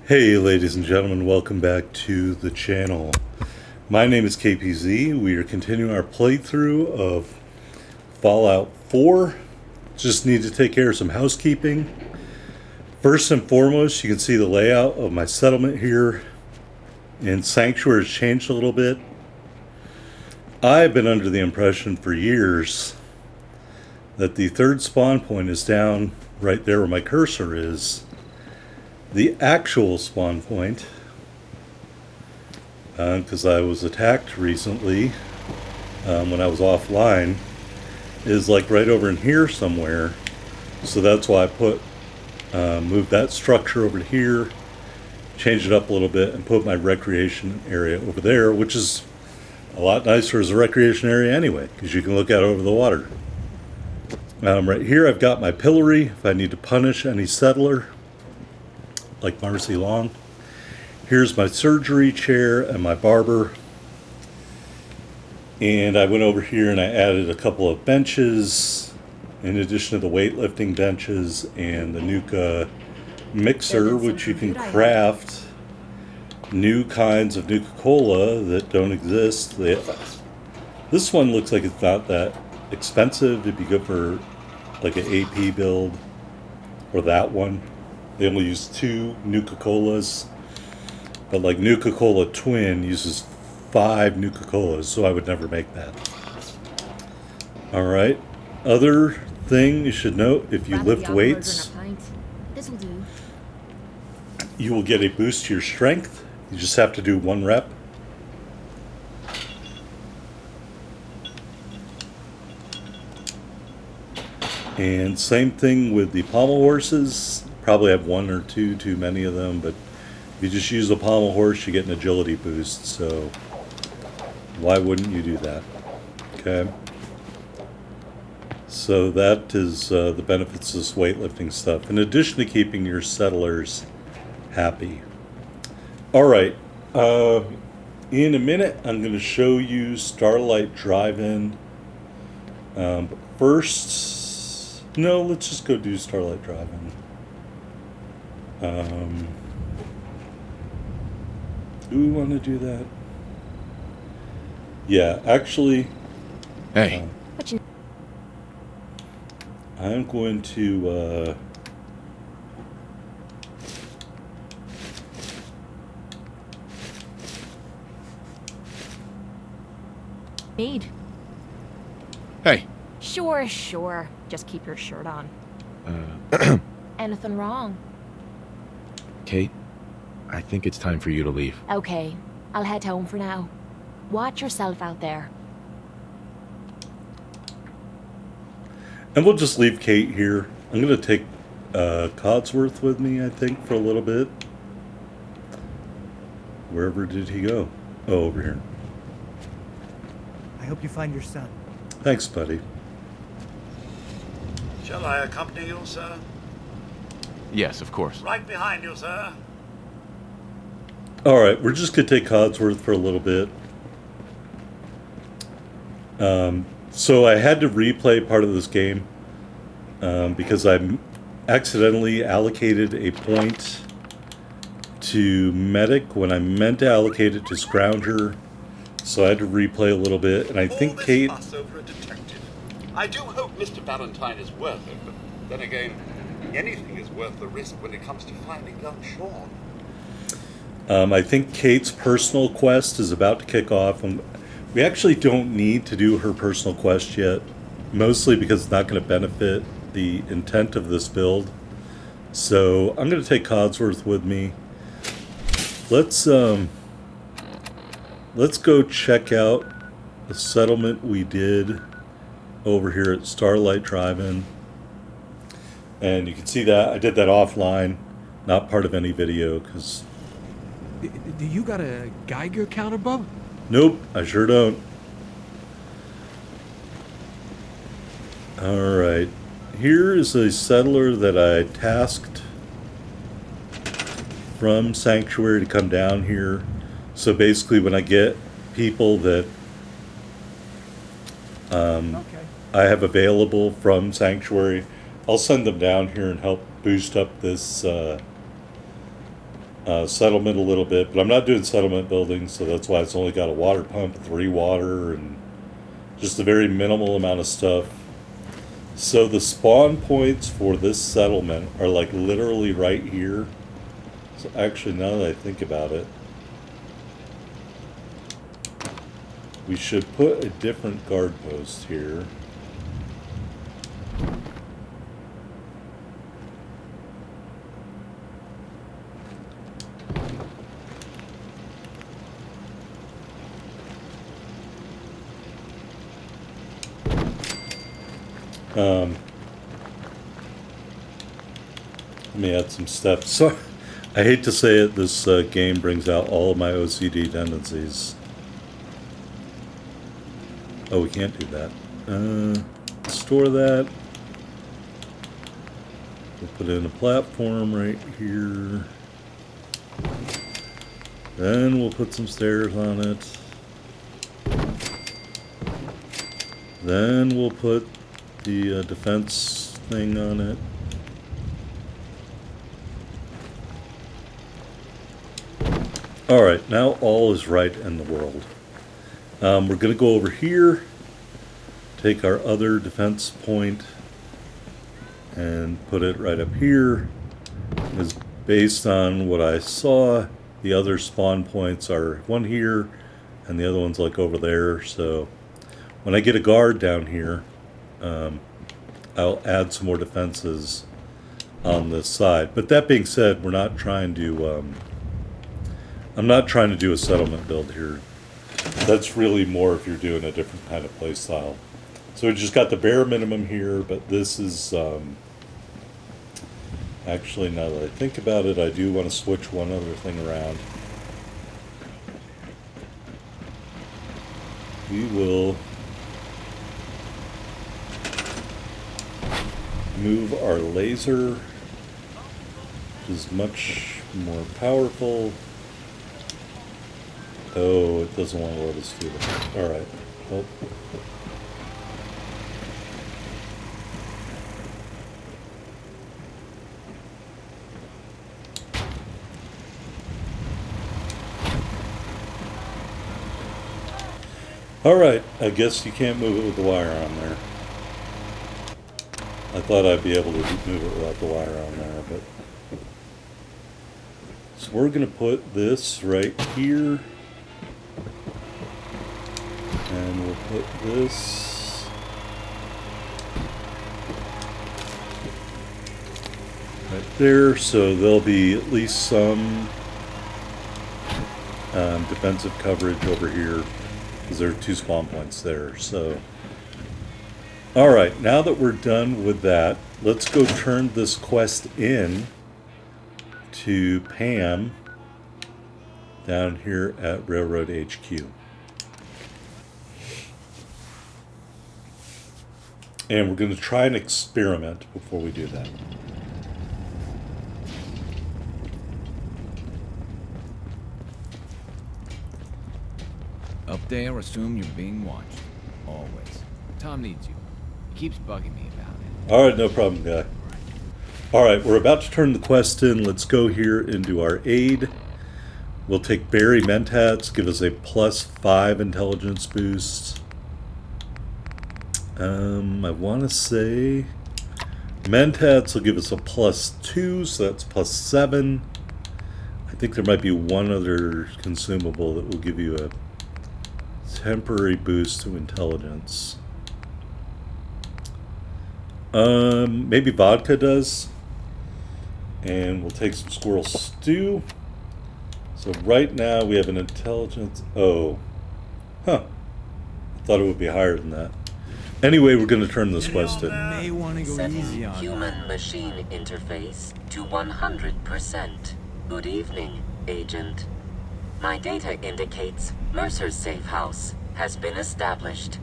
Hey ladies and gentlemen, welcome back to the channel. My name is KPZ. We are continuing our playthrough of Fallout 4. Just need to take care of some housekeeping. First and foremost, you can see the layout of my settlement here. And Sanctuary has changed a little bit. I've been under the impression for years that the third spawn point is down right there where my cursor is. The actual spawn point, because I was attacked recently when I was offline, is like right over in here somewhere. So that's why I moved that structure over to here, changed it up a little bit, and put my recreation area over there, which is a lot nicer as a recreation area anyway, because you can look out over the water. Right here I've got my pillory if I need to punish any settler like Marcy Long. Here's my surgery chair and my barber. And I went over here and I added a couple of benches in addition to the weightlifting benches and the Nuka mixer, which you can craft new kinds of Nuka-Cola that don't exist. This one looks like it's not that expensive. It'd be good for like an AP build, or that one. They only use 2 Nuka-Colas, but like Nuka-Cola Twin uses 5 Nuka-Colas, so I would never make that. Alright, other thing you should note, if you lift weights, you will get a boost to your strength. You just have to do 1 rep. And same thing with the pommel horses. Probably have 1 or 2 too many of them, but if you just use the pommel horse, you get an agility boost, so why wouldn't you do that? Okay. So that is the benefits of this weightlifting stuff, in addition to keeping your settlers happy. Alright, in a minute I'm going to show you Starlight Drive-In. But first, no, let's just go do Starlight Drive-In. Do we want to do that? Yeah, actually, hey. I'm going to Need. Hey. Sure. Just keep your shirt on. Anything wrong? Kate, I think it's time for you to leave. Okay, I'll head home for now. Watch yourself out there. and we'll just leave Kate here. I'm going to take Codsworth with me, I think, for a little bit. Wherever did he go? Oh, over here. I hope you find your son. Thanks, buddy. Shall I accompany you, sir? Yes, of course. Right behind you, sir. Alright, we're just going to take Codsworth for a little bit. So I had to replay part of this game because I accidentally allocated a point to Medic when I meant to allocate it to Scrounger. So I had to replay a little bit, and I think Kate... All this fuss over a detective. I do hope Mr. Valentine is worth it, but then again, anything is worth the risk when it comes to finding young Sean. I think Kate's personal quest is about to kick off, and we actually don't need to do her personal quest yet, mostly because it's not going to benefit the intent of this build. So I'm going to take Codsworth with me. Let's go check out the settlement we did over here at Starlight Drive-In. And you can see that I did that offline, not part of any video, because... Do you got a Geiger counter, Bub? Nope, I sure don't. Alright, here is a settler that I tasked from Sanctuary to come down here. So basically when I get people that I have available from Sanctuary, I'll send them down here and help boost up this settlement a little bit, but I'm not doing settlement buildings, so that's why it's only got a water pump, 3 water, and just a very minimal amount of stuff. So the spawn points for this settlement are like literally right here. So actually, now that I think about it, we should put a different guard post here. Let me add some steps. So, I hate to say it, this game brings out all of my OCD tendencies. Oh, we can't do that. Store that. We'll put in a platform right here. Then we'll put some stairs on it. Then we'll put the defense thing on it. Alright, now all is right in the world. We're going to go over here, take our other defense point, and put it right up here. Because based on what I saw, the other spawn points are one here, and the other one's like over there. So when I get a guard down here, I'll add some more defenses on this side. But that being said, we're not trying to... I'm not trying to do a settlement build here. That's really more if you're doing a different kind of play style. So we just got the bare minimum here, but this is... actually, now that I think about it, I do want to switch one other thing around. We will move our laser, which is much more powerful. Oh, it doesn't want to let us do that. Alright. Well. Alright, I guess you can't move it with the wire on there. I thought I'd be able to move it without the wire on there, but... So we're going to put this right here. And we'll put this right there, so there'll be at least some defensive coverage over here, because there are 2 spawn points there. So, alright, now that we're done with that, let's go turn this quest in to Pam down here at Railroad HQ. And we're going to try an experiment before we do that. Up there, assume you're being watched. Always. Tom needs you. He keeps bugging me about it. Alright, no problem, guy. Alright, we're about to turn the quest in. Let's go here into our aid. We'll take Barry Mentats, give us a +5 intelligence boost. I want to say Mentats will give us a +2, so that's +7. I think there might be one other consumable that will give you a temporary boost to intelligence. Maybe vodka does. And we'll take some squirrel stew. So right now we have an intelligence... Oh. Huh. I thought it would be higher than that. Anyway, we're going to turn this quest in. May want to go easy on human-machine interface to 100%. Good evening, Agent. My data indicates Mercer's safe house has been established.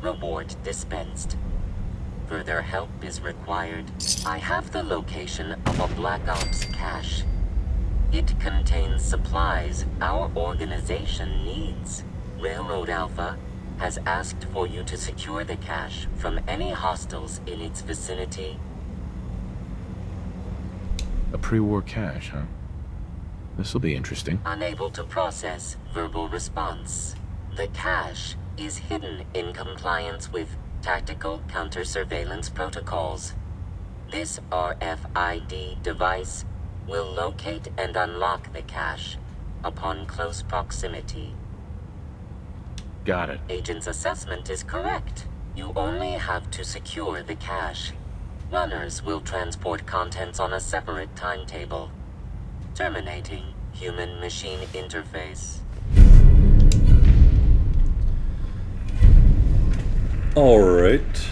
Reward dispensed. Further help is required. I have the location of a Black Ops cache. It contains supplies our organization needs. Railroad Alpha has asked for you to secure the cache from any hostiles in its vicinity. A pre-war cache, huh? This'll be interesting. Unable to process verbal response. The cache is hidden in compliance with tactical counter-surveillance protocols. This RFID device will locate and unlock the cache upon close proximity. Got it. Agent's assessment is correct. You only have to secure the cache. Runners will transport contents on a separate timetable. Terminating human-machine interface. Alright.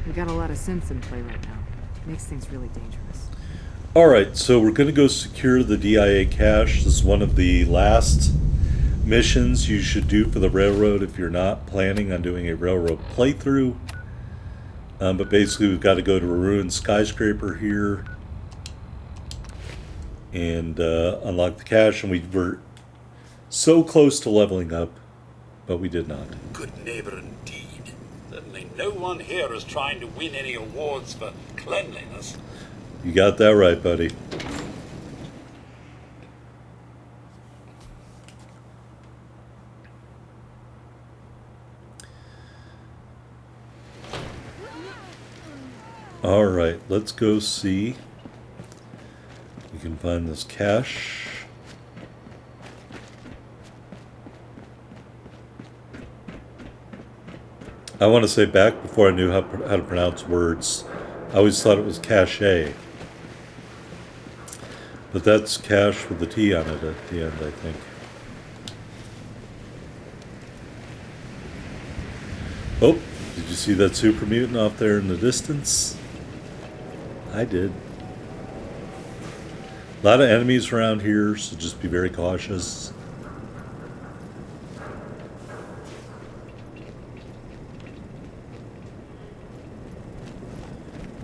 We got a lot of synths in play right now. Makes things really dangerous. Alright, so we're going to go secure the DIA cache. This is one of the last missions you should do for the railroad if you're not planning on doing a railroad playthrough. But basically we've got to go to a ruined skyscraper here and unlock the cache, and we were so close to leveling up, but we did not. Good neighbor indeed. Certainly no one here is trying to win any awards for cleanliness. You got that right, buddy. All right, let's go see. We can find this cache. I want to say back before I knew how to pronounce words, I always thought it was cache. But that's cache with the T on it at the end, I think. Oh, did you see that super mutant off there in the distance? I did. A lot of enemies around here, so just be very cautious.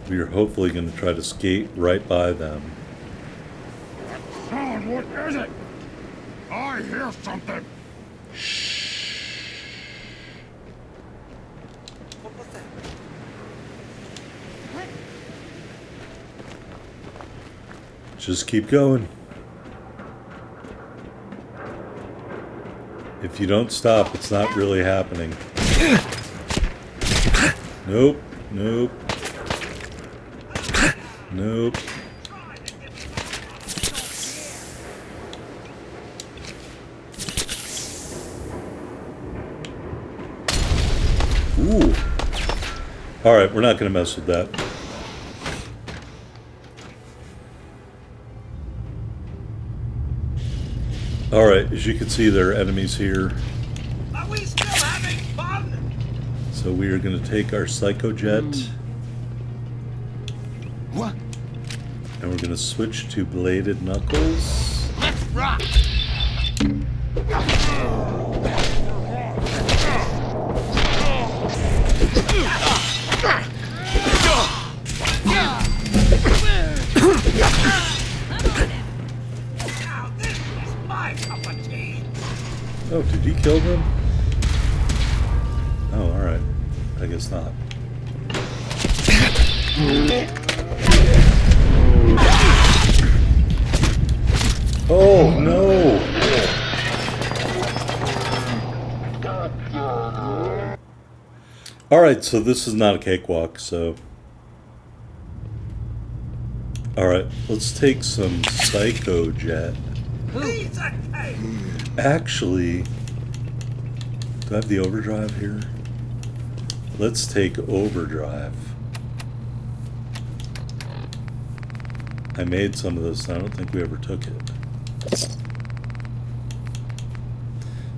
We are hopefully going to try to skate right by them. Sound, what is it? I hear something. What was that? Just keep going. If you don't stop, it's not really happening. Nope, nope. Nope. Ooh. Alright, we're not going to mess with that. Alright, as you can see, there are enemies here. Are we still having fun? So we are going to take our Psychojet. What? And we're going to switch to Bladed Knuckles. Let's rock. Now this is my cup of tea. Oh, did he kill them? Oh, alright. I guess not. Oh, no! Alright, so this is not a cakewalk, so... Alright, let's take some Psychojet. Piece of cake. Actually, do I have the overdrive here? Let's take overdrive. I made some of this, I don't think we ever took it.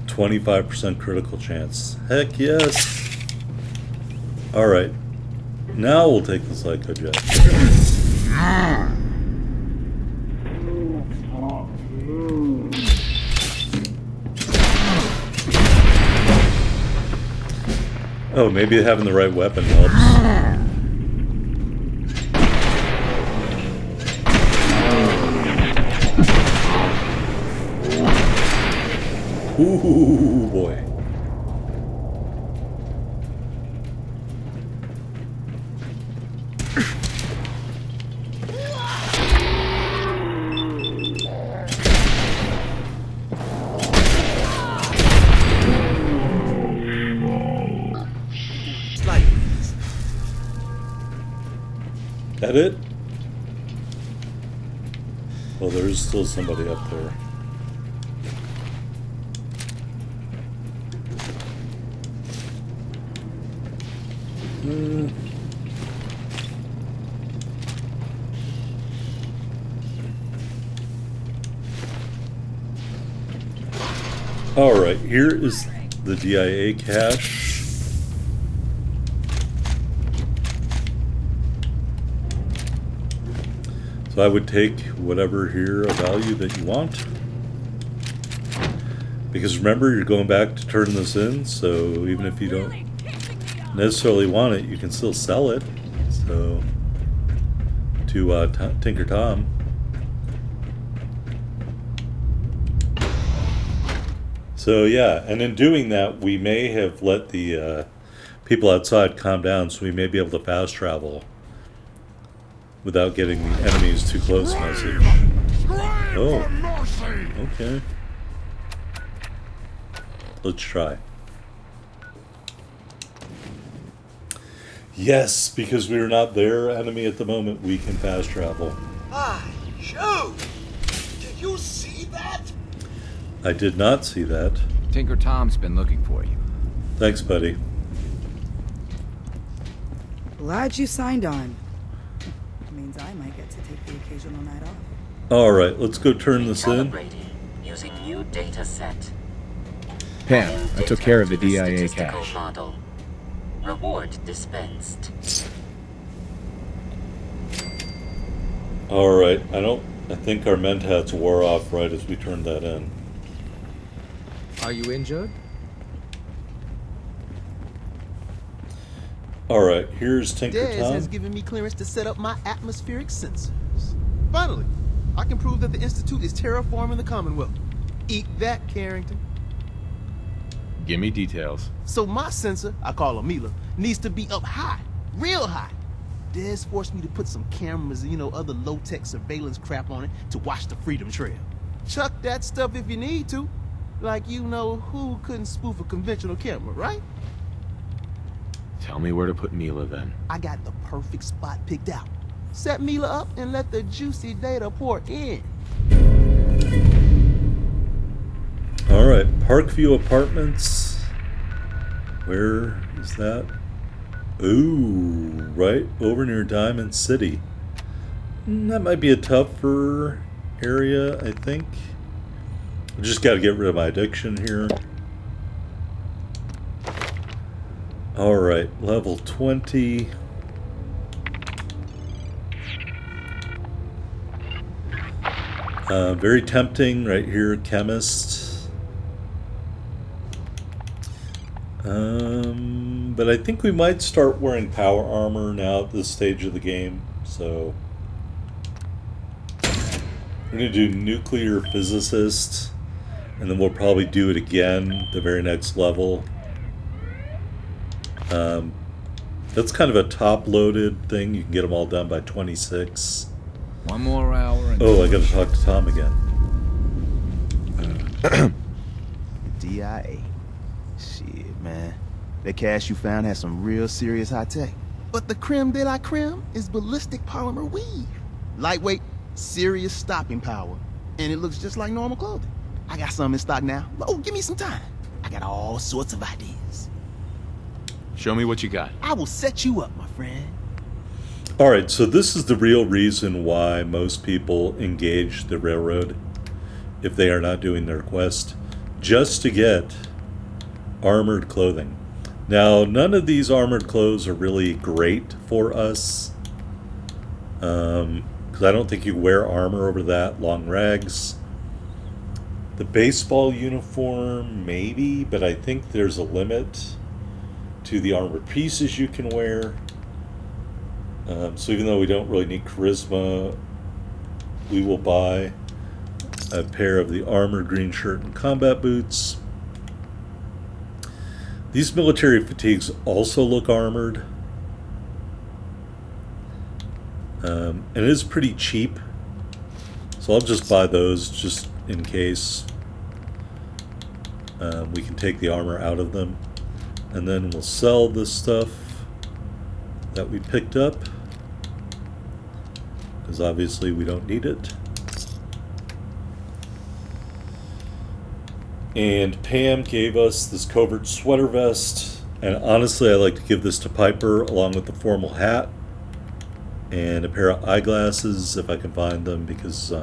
25% critical chance. Heck yes! Alright, now we'll take the Psychojet. Oh, maybe having the right weapon helps. Ooh, boy. that it? Well, there's still somebody up there. Alright, here is the DIA cache. So I would take whatever here a value that you want. Because remember, you're going back to turn this in, so even if you don't necessarily want it, you can still sell it. So to Tinker Tom. So yeah, and in doing that, we may have let the people outside calm down, so we may be able to fast travel without getting the enemies too close message. Oh, okay. Let's try. Yes, because we are not their enemy at the moment, we can fast travel. Ah, Joe! Did you see that? I did not see that. Tinker Tom's been looking for you. Thanks, buddy. Glad you signed on. Means I might get to take the occasional night off. Alright, let's go turn this in. Using new data set. Pam, I took care of the DIA Statistical cache. model. Reward dispensed. Alright, I think our mentats wore off right as we turned that in. Are you injured? Alright, here's Tinker Dez Tom. has given me clearance to set up my atmospheric sensors. Finally, I can prove that the Institute is terraforming the Commonwealth. Eat that, Carrington. Give me details. So my sensor, I call her Mila, needs to be up high, real high. Dez forced me to put some cameras and, other low-tech surveillance crap on it to watch the Freedom Trail. Chuck that stuff if you need to. Like who couldn't spoof a conventional camera, right? Tell me where to put Mila then. I got the perfect spot picked out. Set Mila up and let the juicy data pour in. Alright, Parkview Apartments. Where is that? Ooh, right over near Diamond City. That might be a tougher area, I think. I just got to get rid of my addiction here. Alright, level 20. Very tempting right here, Chemist. But I think we might start wearing power armor now at this stage of the game. So we're going to do nuclear physicist, and then we'll probably do it again the very next level. That's kind of a top-loaded thing. You can get them all done by 26. One more hour and... Oh, I gotta talk to Tom again. DIA. Shit, man. That cache you found has some real serious high tech. But the creme de la creme is ballistic polymer weave. Lightweight, serious stopping power. And it looks just like normal clothing. I got some in stock now. Oh, give me some time. I got all sorts of ideas. Show me what you got. I will set you up, my friend. Alright, so this is the real reason why most people engage the railroad if they are not doing their quest, just to get armored clothing. Now, none of these armored clothes are really great for us, because I don't think you wear armor over that. Long rags. The baseball uniform, maybe, but I think there's a limit to the armored pieces you can wear. So even though we don't really need charisma, we will buy a pair of the armored green shirt and combat boots. These military fatigues also look armored. And it is pretty cheap. So I'll just buy those just in case we can take the armor out of them. And then we'll sell this stuff that we picked up. because obviously we don't need it. And Pam gave us this covert sweater vest, and honestly I like to give this to Piper along with the formal hat and a pair of eyeglasses if I can find them, because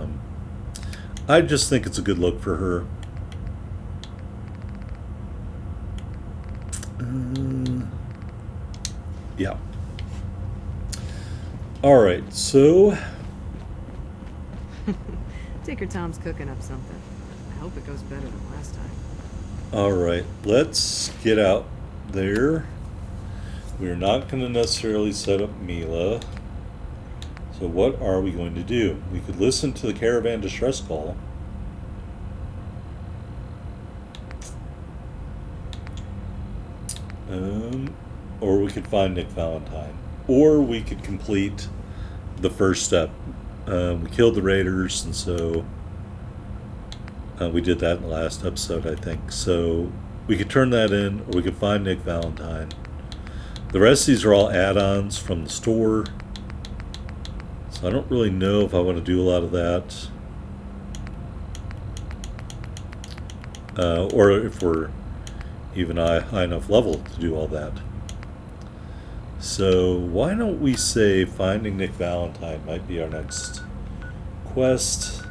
I just think it's a good look for her. Yeah. Alright, so Tinker Tom's cooking up something. I hope it goes better than last time. alright, let's get out there. We're not going to necessarily set up Mila. So what are we going to do? We could listen to the caravan distress call. Or we could find Nick Valentine. Or we could complete the first step. We killed the raiders, and so we did that in the last episode, I think. So we could turn that in, or we could find Nick Valentine. The rest of these are all add-ons from the store. So I don't really know if I want to do a lot of that. Or if we're even high enough level to do all that. So why don't we say finding Nick Valentine might be our next quest.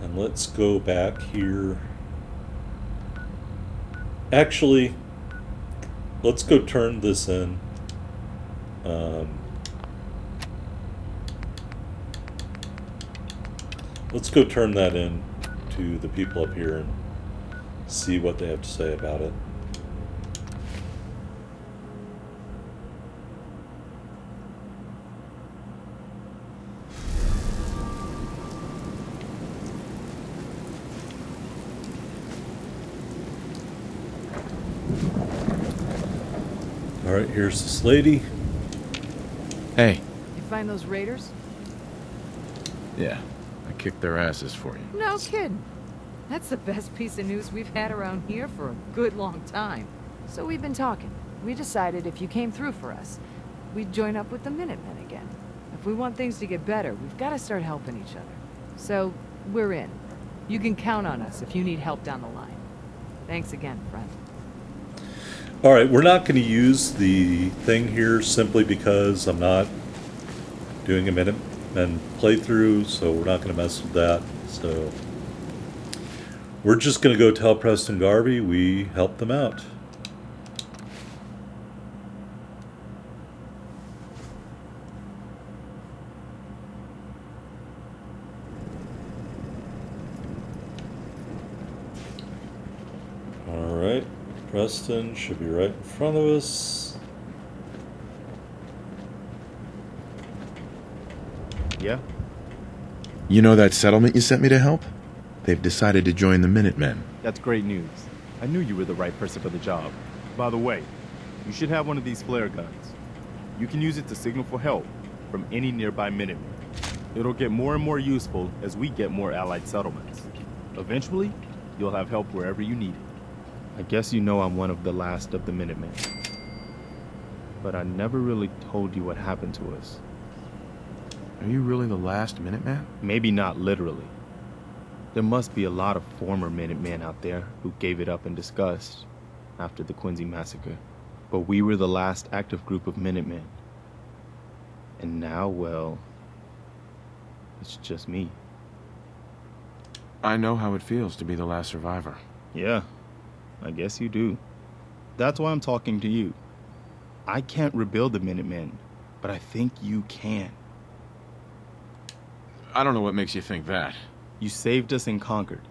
And let's go back here. Actually, let's go turn this in. Let's go turn that in to the people up here and see what they have to say about it. Alright, here's this lady. Hey. You find those raiders? Yeah, I kicked their asses for you. No kidding. That's the best piece of news we've had around here for a good long time. So we've been talking. We decided if you came through for us, we'd join up with the Minutemen again. If we want things to get better, we've got to start helping each other. So, we're in. You can count on us if you need help down the line. Thanks again, friend. Alright, we're not going to use the thing here simply because I'm not doing a Minutemen playthrough, so we're not going to mess with that. So we're just going to go tell Preston Garvey we helped them out. Alright, Preston should be right in front of us. Yeah? You know that settlement you sent me to help? They've decided to join the Minutemen. That's great news. I knew you were the right person for the job. By the way, you should have one of these flare guns. You can use it to signal for help from any nearby Minutemen. It'll get more and more useful as we get more allied settlements. Eventually, you'll have help wherever you need it. I guess you know I'm one of the last of the Minutemen. But I never really told you what happened to us. Are you really the last Minuteman? Maybe not literally. There must be a lot of former Minutemen out there who gave it up in disgust after the Quincy massacre. But we were the last active group of Minutemen. And now, well, it's just me. I know how it feels to be the last survivor. Yeah, I guess you do. That's why I'm talking to you. I can't rebuild the Minutemen, but I think you can. I don't know what makes you think that. You saved us in Concord.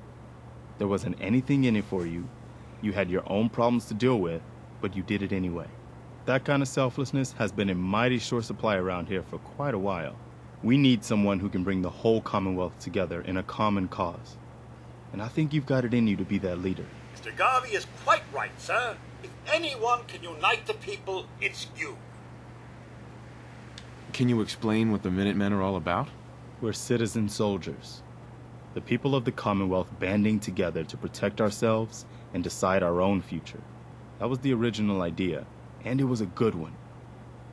There wasn't anything in it for you. You had your own problems to deal with, but you did it anyway. That kind of selflessness has been in mighty short supply around here for quite a while. We need someone who can bring the whole Commonwealth together in a common cause. And I think you've got it in you to be that leader. Mr. Garvey is quite right, sir. If anyone can unite the people, it's you. Can you explain what the Minutemen are all about? We're citizen soldiers. The people of the Commonwealth banding together to protect ourselves and decide our own future. That was the original idea, and it was a good one.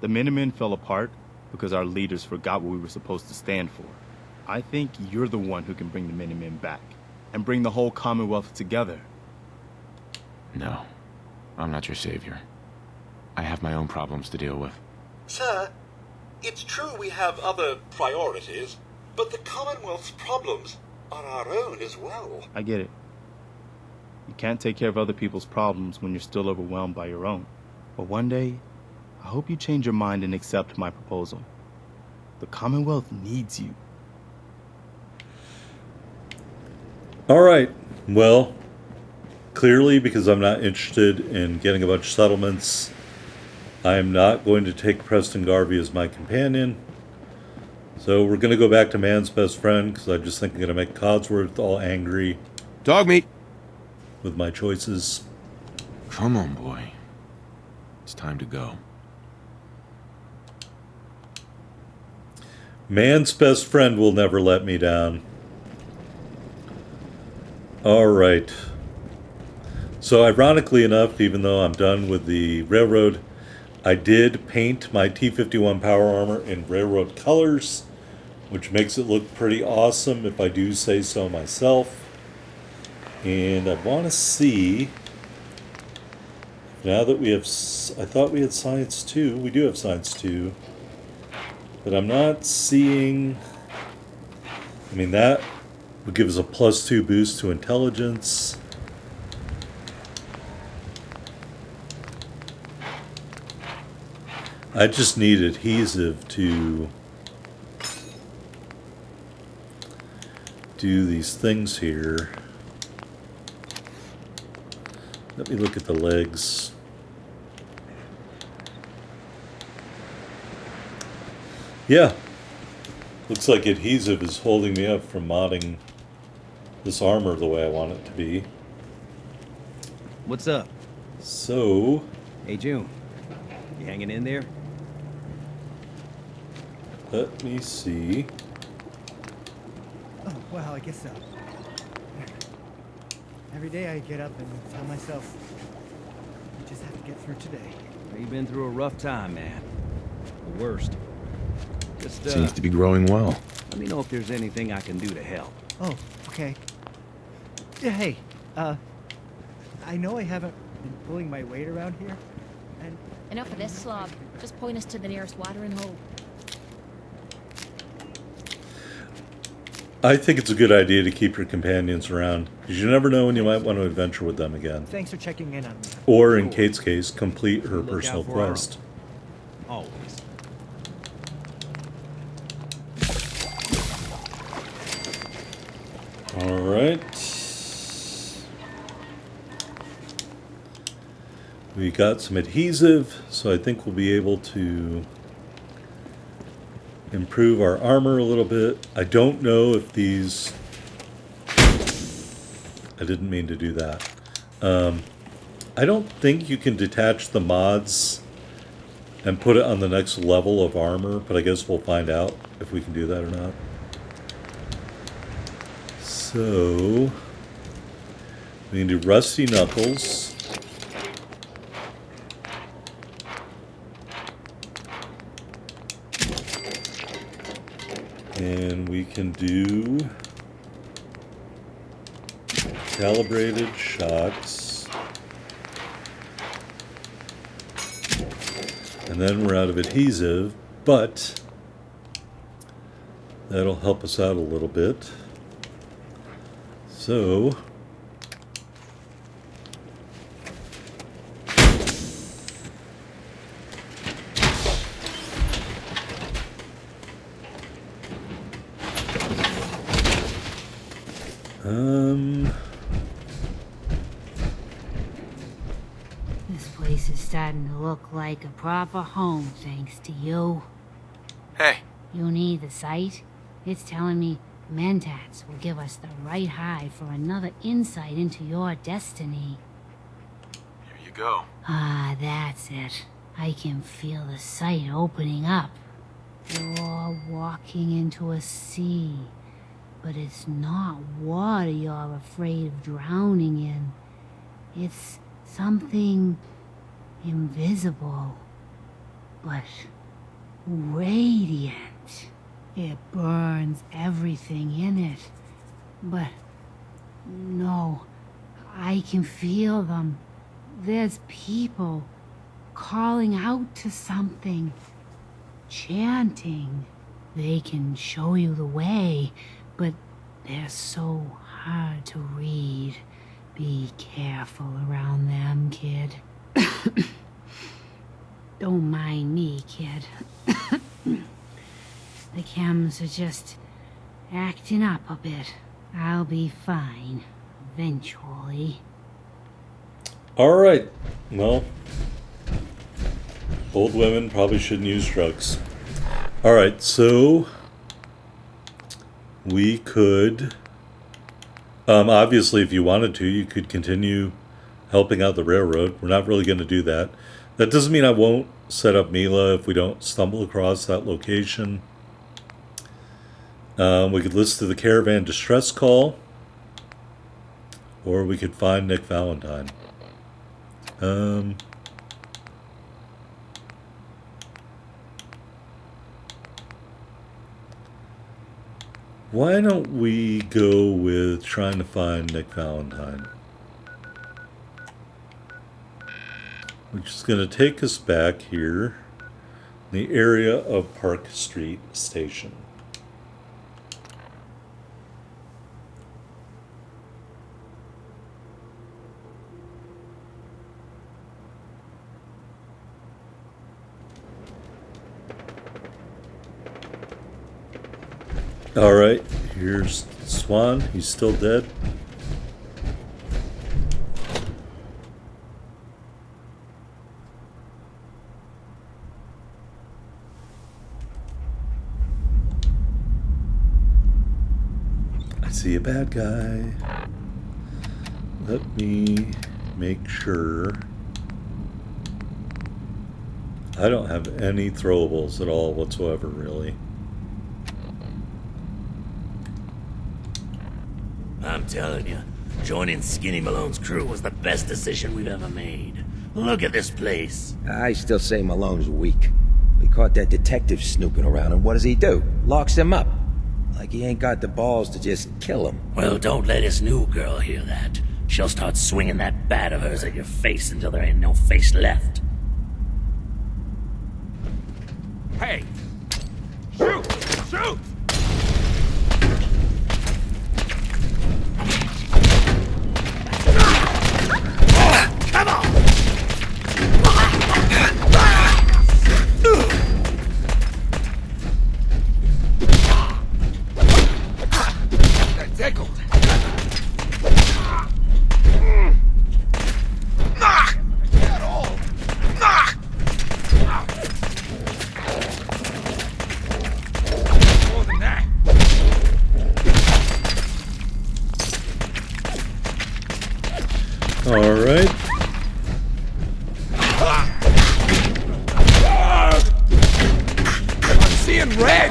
The Minutemen fell apart, because our leaders forgot what we were supposed to stand for. I think you're the one who can bring the Minutemen back and bring the whole Commonwealth together. No, I'm not your savior. I have my own problems to deal with. Sir, it's true we have other priorities, but the Commonwealth's problems are our own as well. I get it. You can't take care of other people's problems when you're still overwhelmed by your own. But one day, I hope you change your mind and accept my proposal. The Commonwealth needs you. All right. Well, clearly, because I'm not interested in getting a bunch of settlements, I am not going to take Preston Garvey as my companion. So we're going to go back to Man's Best Friend, because I just think I'm going to make Codsworth all angry. Dog meat! With my choices. Come on, boy. It's time to go. Man's Best Friend will never let me down. Alright. So ironically enough, even though I'm done with the railroad, I did paint my T-51 power armor in railroad colors, which makes it look pretty awesome if I do say so myself. And I want to see, now that we have, I thought we had Science 2, we do have Science 2, but I'm not seeing, I mean that would give us a +2 boost to intelligence. I just need adhesive to do these things here. Let me look at the legs. Yeah. Looks like adhesive is holding me up from modding this armor the way I want it to be. What's up? So... Hey, June. You hanging in there? Let me see. Oh, well, I guess so. Every day I get up and tell myself, we just have to get through today. You've been through a rough time, man. The worst. Just, Seems to be growing well. Let me know if there's anything I can do to help. Oh, okay. Yeah, hey, I know I haven't been pulling my weight around here, and... Enough of this slob. Just point us to the nearest watering hole. I think it's a good idea to keep your companions around, because you never know when you might want to adventure with them again. Thanks for checking in on me. Or, in Kate's case, complete her Look personal out for quest. Always. Alright. We got some adhesive, so I think we'll be able to improve our armor a little bit. I don't know if these... I didn't mean to do that. I don't think you can detach the mods and put it on the next level of armor, but I guess we'll find out if we can do that or not. So, we can do Rusty Knuckles. And we can do calibrated shots. And then we're out of adhesive, but that'll help us out a little bit. So, This place is starting to look like a proper home, thanks to you. Hey. You need the site? It's telling me Mentats will give us the right high for another insight into your destiny. Here you go. Ah, that's it. I can feel the sight opening up. You're walking into a sea, but it's not water you're afraid of drowning in. It's something invisible, but radiant. It burns everything in it. But no, I can feel them. There's people calling out to something, chanting. They can show you the way, but they're so hard to read. Be careful around them, kid. Don't mind me, kid. The chems are just acting up a bit. I'll be fine, eventually. Alright, well, old women probably shouldn't use drugs. Alright, so we could, obviously if you wanted to, you could continue helping out the railroad. We're not really going to do that. That doesn't mean I won't set up Mila if we don't stumble across that location. We could listen to the caravan distress call, or we could find Nick Valentine. Why don't we go with trying to find Nick Valentine? Which is going to take us back here in the area of Park Street Station. Alright, here's Swan. He's still dead. I see a bad guy. Let me make sure. I don't have any throwables at all whatsoever, really. I'm telling you, joining Skinny Malone's crew was the best decision we've ever made. Look at this place. I still say Malone's weak. We caught that detective snooping around, and what does he do? Locks him up. Like he ain't got the balls to just kill him. Well, don't let his new girl hear that. She'll start swinging that bat of hers at your face until there ain't no face left. Hey! Shoot! Shoot! Come on! That tickled. At all. More than that. All right. I'm seeing red.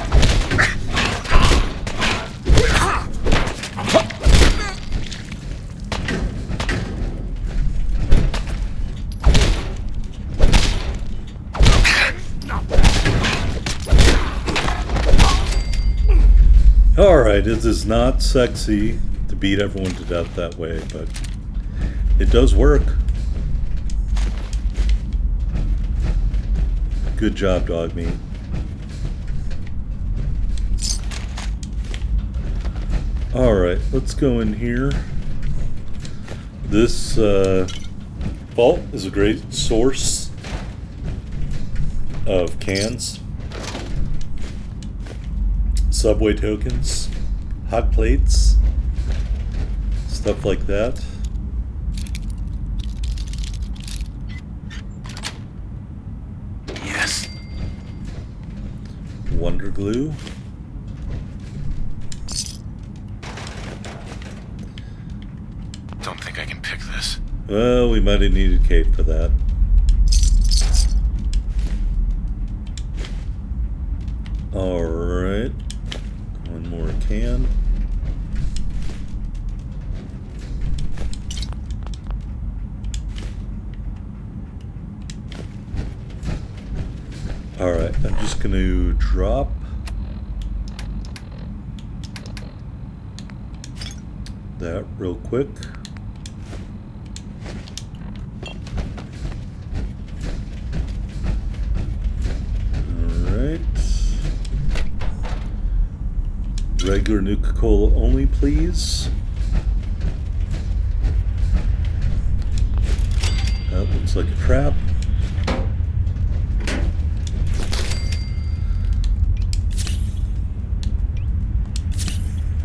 Alright, it is not sexy to beat everyone to death that way, but it does work. Good job, dog meat. Alright, let's go in here. This vault is a great source of cans. Subway tokens, hot plates, stuff like that. Yes. Wonder glue. Don't think I can pick this. Well, we might have needed Kate for that. Alright. One more can. Alright, I'm just going to drop that real quick. Alright. Regular Nuka-Cola only, please. That looks like a trap.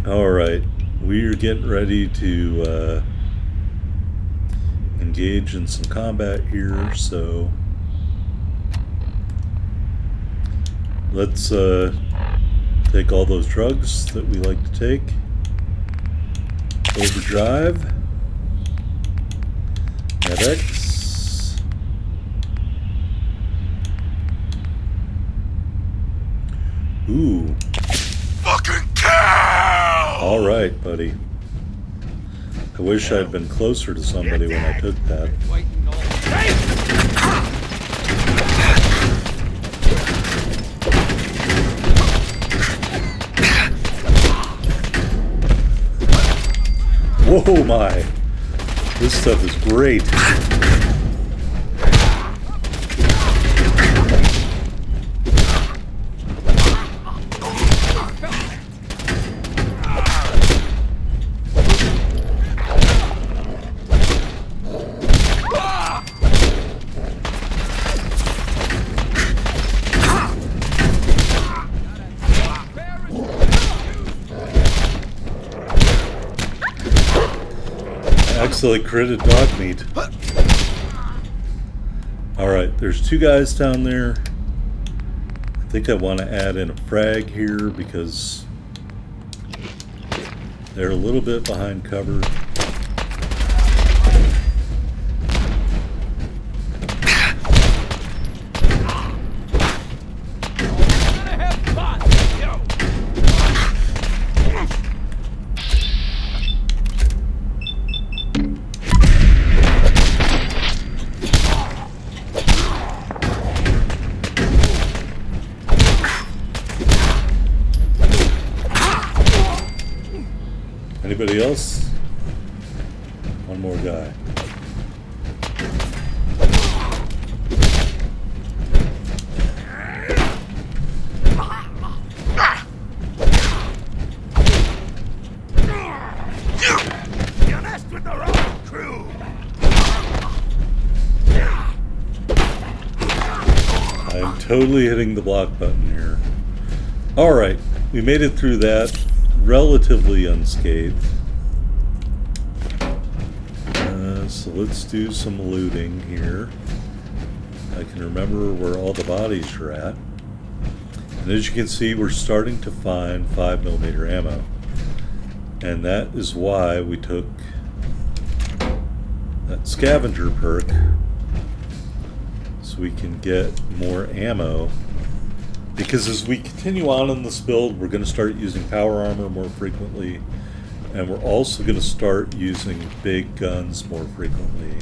Alright, we're getting ready to engage in some combat here, so let's take all those drugs that we like to take. Overdrive. MedX. Ooh. Fucking cow! Alright, buddy. I wish I'd been closer to somebody when I took that. Whoa, my. This stuff is great. Accidentally critted dog meat. Alright, there's two guys down there. I think I want to add in a frag here because they're a little bit behind cover. Anybody else? One more guy. You messed with the wrong crew. I'm totally hitting the block button here. Alright, we made it through that relatively unscathed. So let's do some looting here. I can remember where all the bodies are at. And as you can see, we're starting to find 5mm ammo. And that is why we took that scavenger perk, so we can get more ammo. Because as we continue on in this build, we're going to start using power armor more frequently, and we're also going to start using big guns more frequently.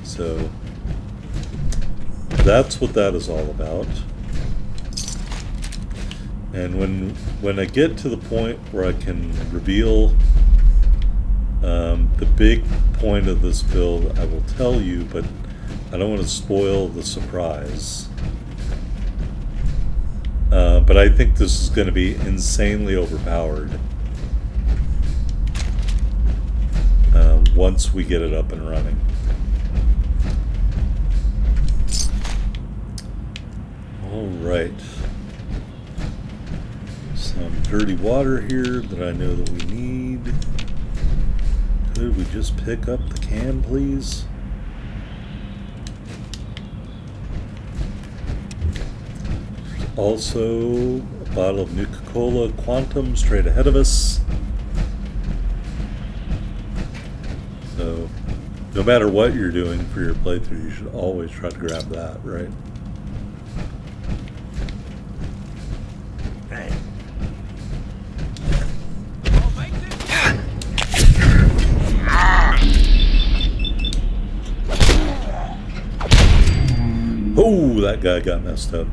So that's what that is all about. And when I get to the point where I can reveal the big point of this build, I will tell you, but I don't want to spoil the surprise. But I think this is going to be insanely overpowered once we get it up and running. Alright. Some dirty water here that I know that we need. Could we just pick up the can, please? Also, a bottle of Nuka-Cola Quantum straight ahead of us. So, no matter what you're doing for your playthrough, you should always try to grab that, right? that guy got messed up.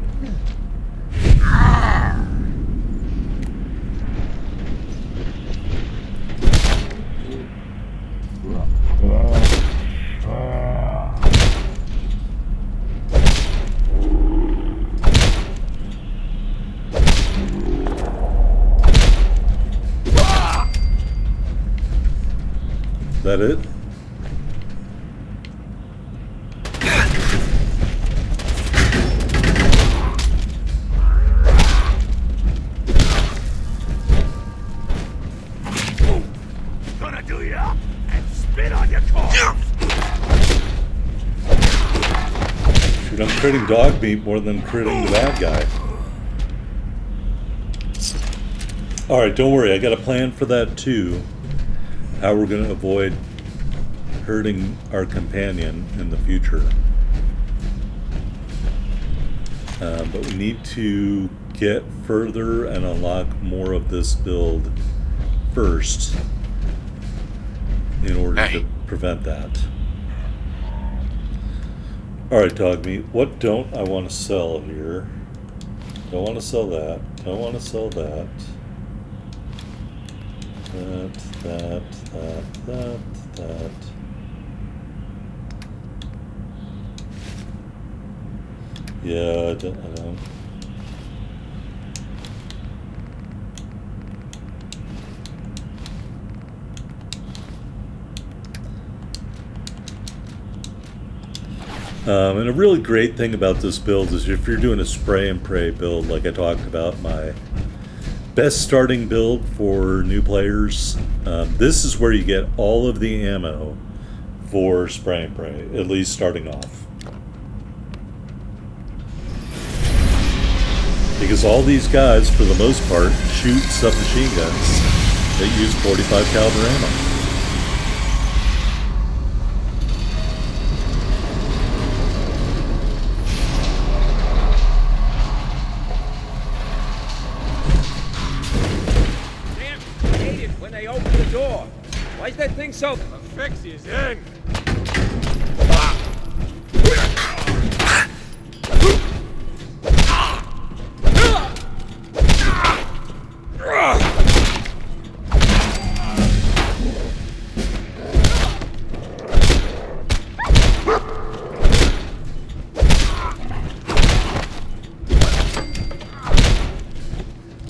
Is that it? Gonna do you up and spit on your corpse. Shoot, I'm critting dog meat more than critting the bad guy. Alright, don't worry, I got a plan for that too. How we're going to avoid hurting our companion in the future. But we need to get further and unlock more of this build first in order to prevent that. Alright, dog meat, what don't I want to sell here? Don't want to sell that. Don't want to sell that. That. Yeah, I don't. And a really great thing about this build is if you're doing a spray and pray build, like I talked about, my best starting build for new players, this is where you get all of the ammo for spray and pray, at least starting off. Because all these guys, for the most part, shoot submachine guns that use 45 caliber ammo. Why is that thing so... A fix is in!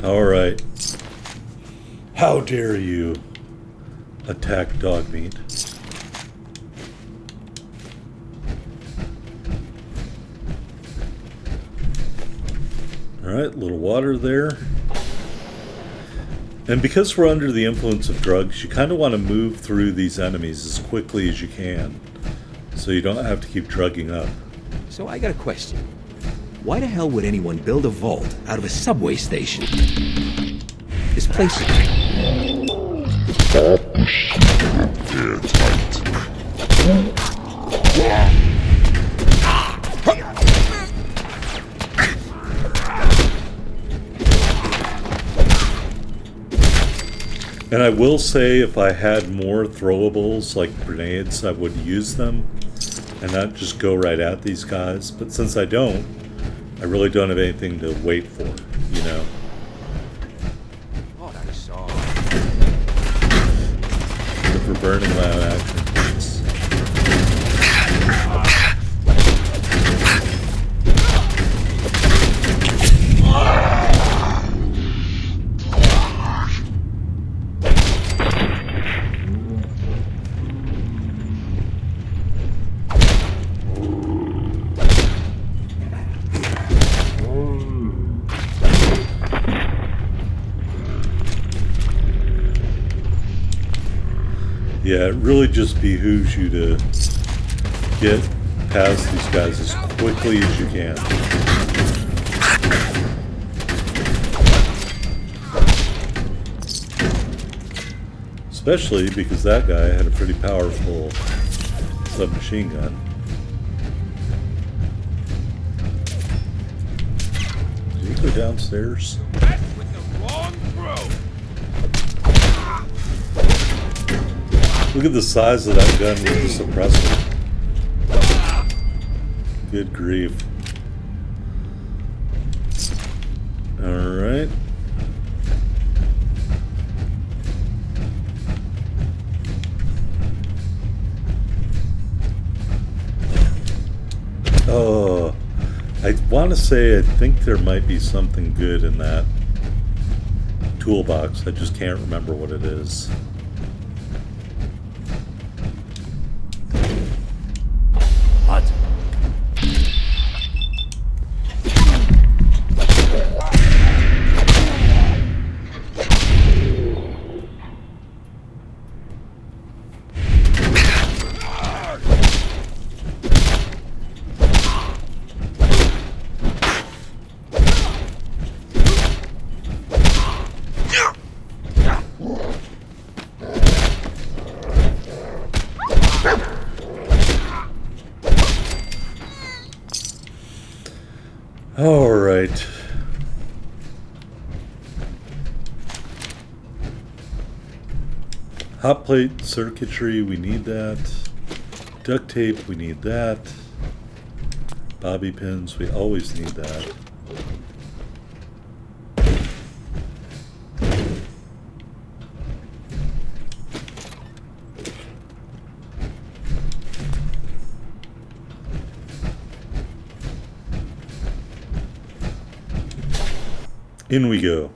All right. How dare you attack dog meat? Alright, a little water there. And because we're under the influence of drugs, you kind of want to move through these enemies as quickly as you can, so you don't have to keep drugging up. So I got a question. Why the hell would anyone build a vault out of a subway station? This place is... And I will say, if I had more throwables like grenades, I would use them and not just go right at these guys. But since I don't, I really don't have anything to wait for, you know? What I saw. But for burning loud action. Yeah, it really just behooves you to get past these guys as quickly as you can. Especially because that guy had a pretty powerful submachine gun. Did he go downstairs? With the wrong throw. Look at the size of that gun with the suppressor. Good grief. Alright. Oh, I want to say I think there might be something good in that toolbox. I just can't remember what it is. What? All right. Hot plate circuitry, we need that. Duct tape, we need that. Bobby pins, we always need that. In we go.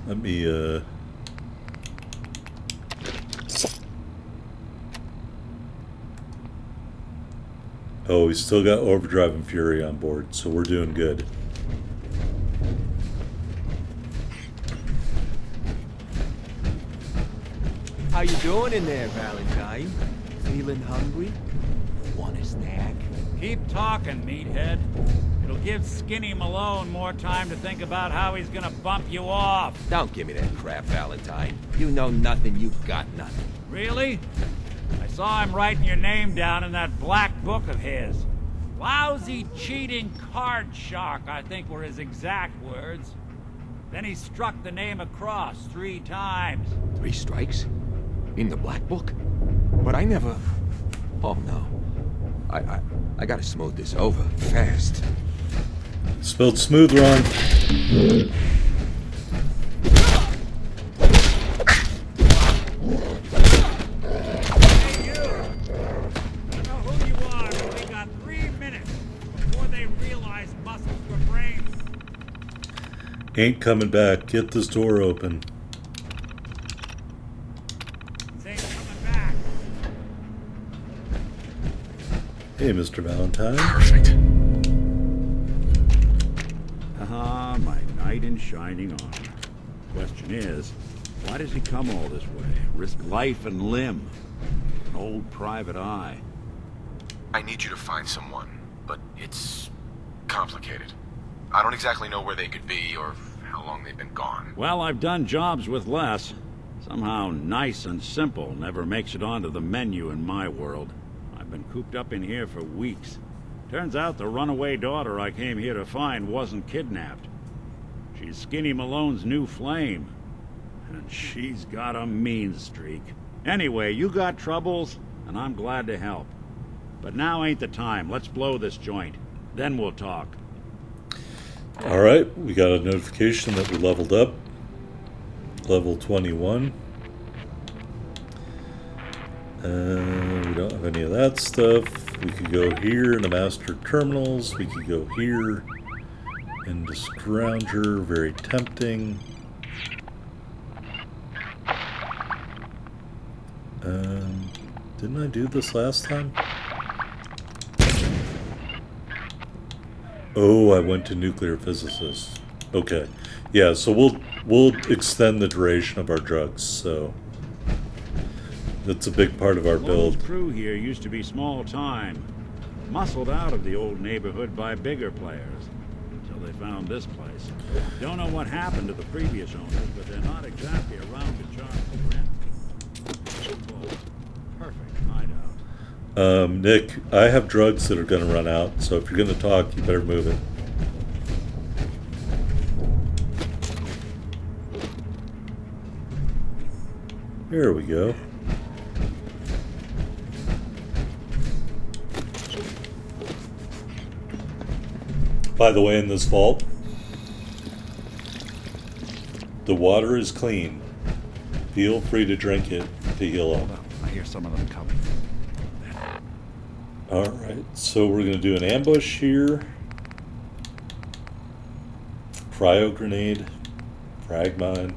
Let me, oh, we still got Overdrive and Fury on board, so we're doing good. How you doing in there, Valentine? Feeling hungry? Want a snack? Keep talking, meathead. It'll give Skinny Malone more time to think about how he's gonna bump you off. Don't give me that crap, Valentine. You know nothing, you got nothing. Really? I saw him writing your name down in that black book of his. Lousy, cheating card shark, I think were his exact words. Then he struck the name across 3 times. 3 strikes? In the black book? But I never... Oh no. I gotta smooth this over fast. Spelled smooth, Ron. Hey, you! I know who you are, but we got 3 minutes before they realize muscles were brains. Ain't coming back. Get this door open. Hey, Mr. Valentine. Perfect. Ah, my knight in shining armor. Question is, why does he come all this way? Risk life and limb? An old private eye. I need you to find someone, but it's complicated. I don't exactly know where they could be or how long they've been gone. Well, I've done jobs with less. Somehow nice and simple never makes it onto the menu in my world. I've been cooped up in here for weeks. Turns out the runaway daughter I came here to find wasn't kidnapped. She's Skinny Malone's new flame. And she's got a mean streak. Anyway, you got troubles, and I'm glad to help. But now ain't the time. Let's blow this joint. Then we'll talk. Alright, we got a notification that we leveled up. Level 21. We don't have any of that stuff. We could go here in the master terminals. We could go here into Scrounger. Very tempting. Didn't I do this last time? Oh, I went to nuclear physicist. Okay. Yeah, so we'll extend the duration of our drugs, so that's a big part of our build. Malone's crew here used to be small time, muscled out of the old neighborhood by bigger players, until they found this place. Don't know what happened to the previous owners, but they're not exactly around to charge the rent. Perfect hideout. Nick, I have drugs that are going to run out, so if you're going to talk, you better move it. There we go. By the way, in this vault, the water is clean. Feel free to drink it to heal up. I hear some of them coming. Alright, so we're going to do an ambush here. Cryo grenade. Frag mine.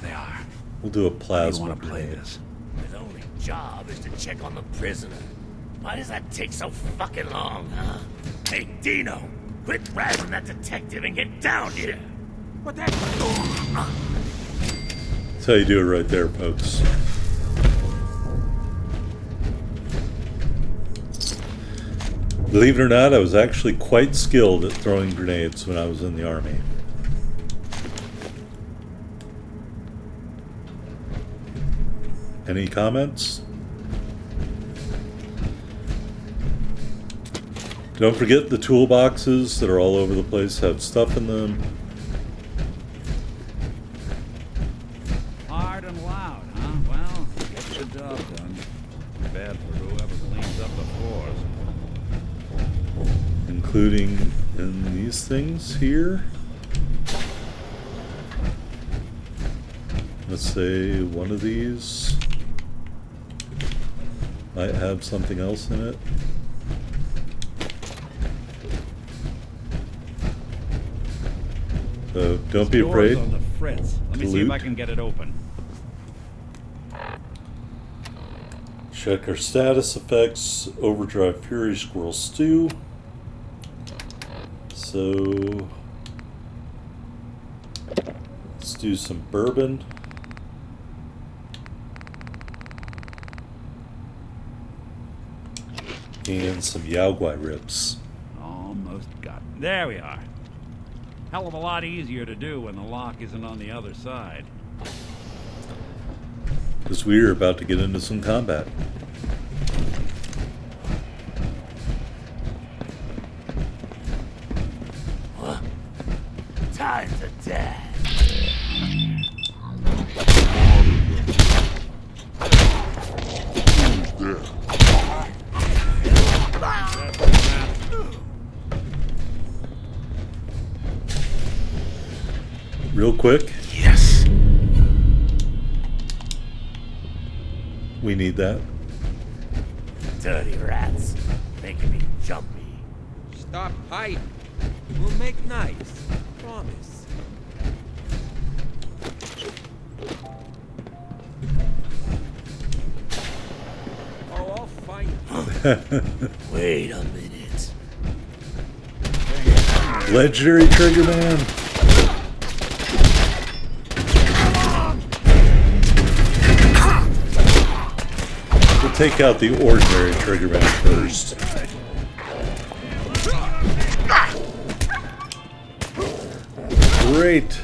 They are. We'll do a plasma want to play grenade. this? His only job is to check on the prisoner. Why does that take so fucking long, huh? Hey, Dino, quit razzing that detective and get down here. What the? That's how you do it right there, folks. Believe it or not, I was actually quite skilled at throwing grenades when I was in the army. Any comments? Don't forget the toolboxes that are all over the place have stuff in them. Hard and loud, huh? Well, get the job done. Too bad for whoever cleans up the floors. Including in these things here. Let's say one of these might have something else in it. So don't be afraid. On the fritz. Let me to see if I loot. can get it open. Check our status effects. Overdrive Fury, Squirrel Stew. So let's do some bourbon. And some Yao Guai ribs. Almost got it. There we are. Hell of a lot easier to do when the lock isn't on the other side. Because we are about to get into some combat. Time to dance. Real quick. Yes. We need that. Dirty rats. Making me jumpy. Stop hiding. We'll make nice. Promise. Oh, I'll find you. Wait a minute. Legendary Trigger Man. We'll take out the ordinary Trigger Man first. Great.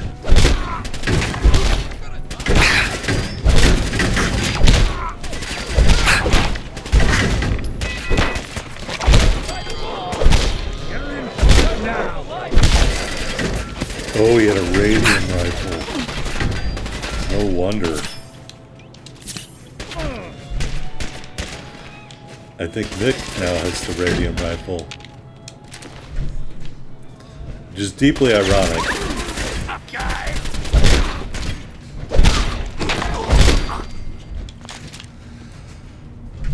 Oh, he had a radium rifle. No wonder. I think Nick now has the radium rifle. Which is deeply ironic.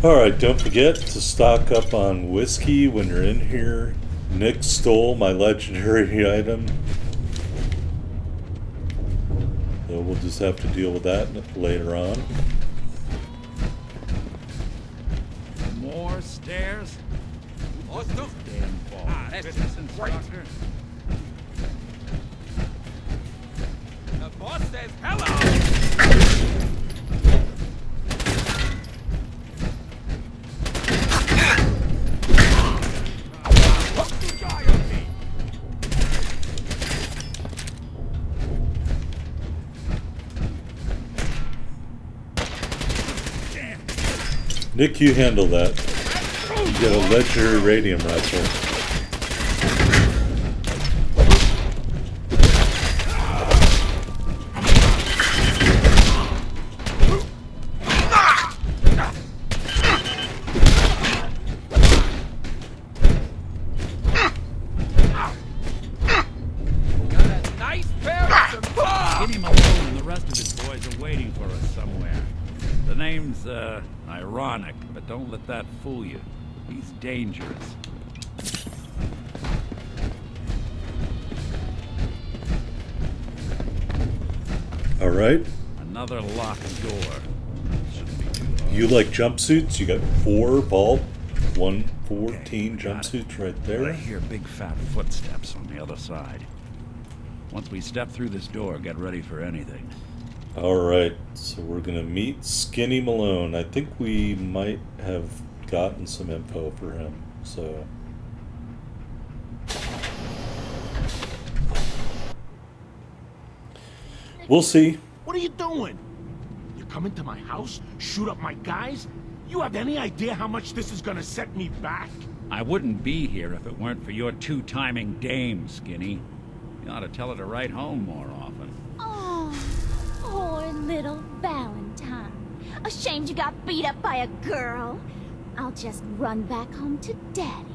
Alright, don't forget to stock up on whiskey when you're in here. Nick stole my legendary item. So we'll just have to deal with that later on. More stairs? Awesome. Damn ball. That's Fitness just great. instructor. The boss says hello. Nick, you handle that. You get a legendary radium rifle. The name's, ironic, but don't let that fool you. He's dangerous. All right. Another locked door. You like jumpsuits? You got 4 vault, 114 jumpsuits right I there. hear big fat footsteps on the other side. Once we step through this door, get ready for anything. All right, so we're gonna meet Skinny Malone. I think we might have gotten some info for him. So we'll see. What are you doing? You come into my house, shoot up my guys? You have any idea how much this is gonna set me back? I wouldn't be here if it weren't for your two-timing dame, Skinny. You ought to tell her to write home more often. Oh, poor little Valentine. Ashamed you got beat up by a girl. I'll just run back home to Daddy,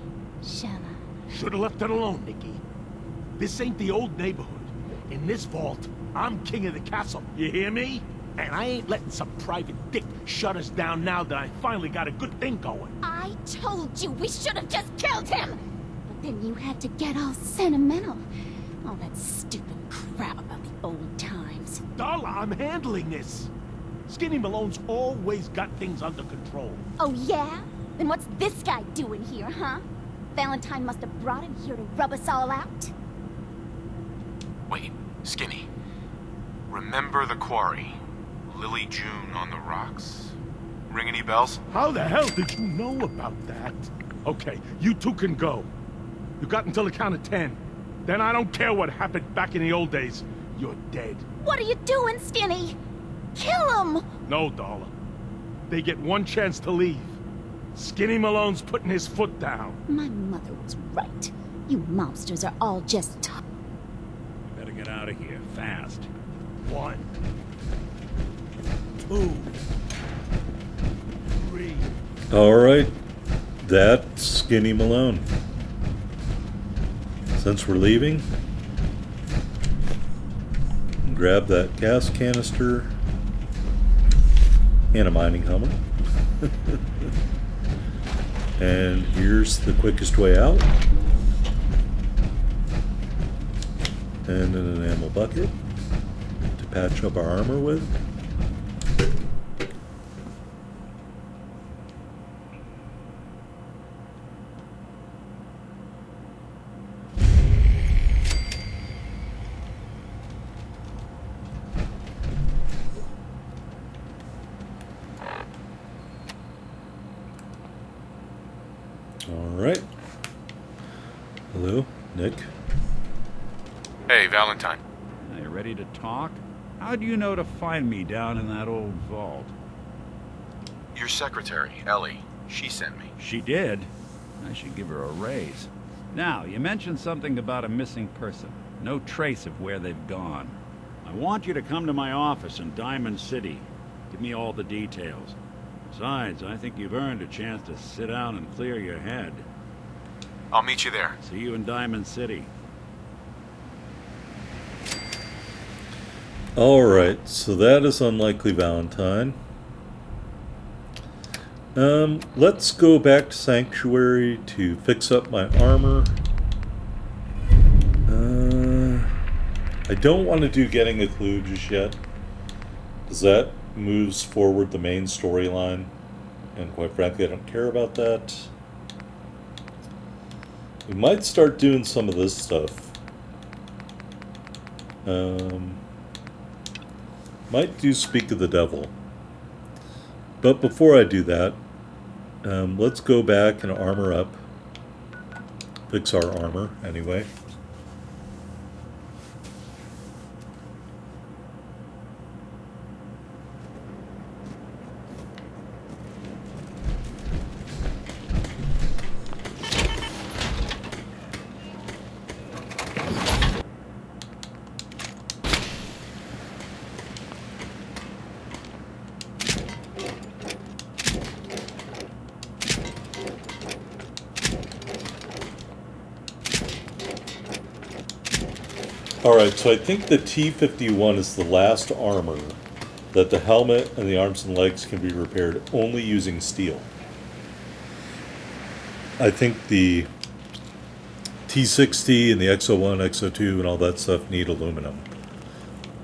shall I? Should've left it alone, Nikki. This ain't the old neighborhood. In this vault, I'm king of the castle. You hear me? And I ain't letting some private dick shut us down now that I finally got a good thing going. I told you we should have just killed him! But then you had to get all sentimental. All that stupid crap about the old times. Darla, I'm handling this. Skinny Malone's always got things under control. Oh yeah? Then what's this guy doing here, huh? Valentine must have brought him here to rub us all out. Wait, Skinny. Remember the quarry? Lily June on the rocks? Ring any bells? How the hell did you know about that? Okay, you two can go. You got until the count of 10. Then I don't care what happened back in the old days. You're dead. What are you doing, Skinny? Kill him! No, Darla. They get one chance to leave. Skinny Malone's putting his foot down. My mother was right. You mobsters are all just talk. We better get out of here, fast. 1, 2, 3. All right, that's Skinny Malone. Since we're leaving, grab that gas canister and a mining helmet. And here's the quickest way out. And an ammo bucket to patch up our armor with. Alright. Hello, Nick. Hey, Valentine. Are you ready to talk? How do you know to find me down in that old vault? Your secretary, Ellie. She sent me. She did? I should give her a raise. Now, you mentioned something about a missing person. No trace of where they've gone. I want you to come to my office in Diamond City. Give me all the details. Besides, I think you've earned a chance to sit down and clear your head. I'll meet you there. See you in Diamond City. Alright, so that is Unlikely Valentine. Let's go back to Sanctuary to fix up my armor. I don't want to do Getting a Clue just yet, because that moves forward the main storyline, and quite frankly I don't care about that. We might start doing some of this stuff. Might do Speak of the Devil. But before I do that, let's go back and armor up. Fix our armor, anyway. Alright, so I think the T-51 is the last armor that the helmet and the arms and legs can be repaired only using steel. I think the T60 and the XO1, XO2 and all that stuff need aluminum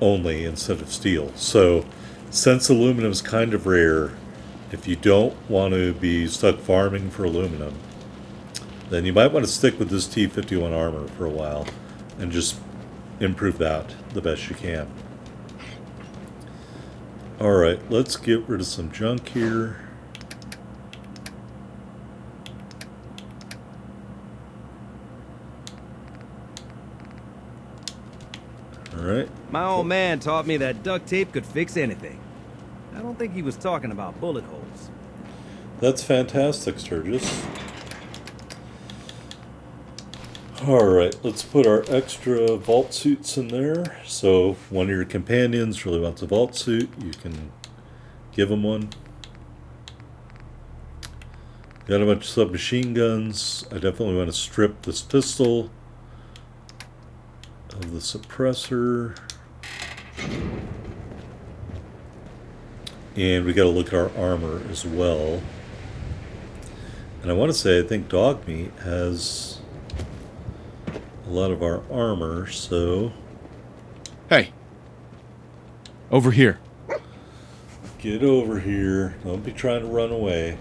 only instead of steel. So since aluminum is kind of rare, if you don't want to be stuck farming for aluminum, then you might want to stick with this T51 armor for a while and just improve that the best you can. Alright, let's get rid of some junk here. Alright. My old man taught me that duct tape could fix anything. I don't think he was talking about bullet holes. That's fantastic, Sturgis. Alright, let's put our extra vault suits in there. So if one of your companions really wants a vault suit, you can give them one. Got a bunch of submachine guns. I definitely want to strip this pistol of the suppressor. And we got to look at our armor as well. And I want to say I think dog meat has a lot of our armor, so... Hey! Over here. Get over here. Don't be trying to run away.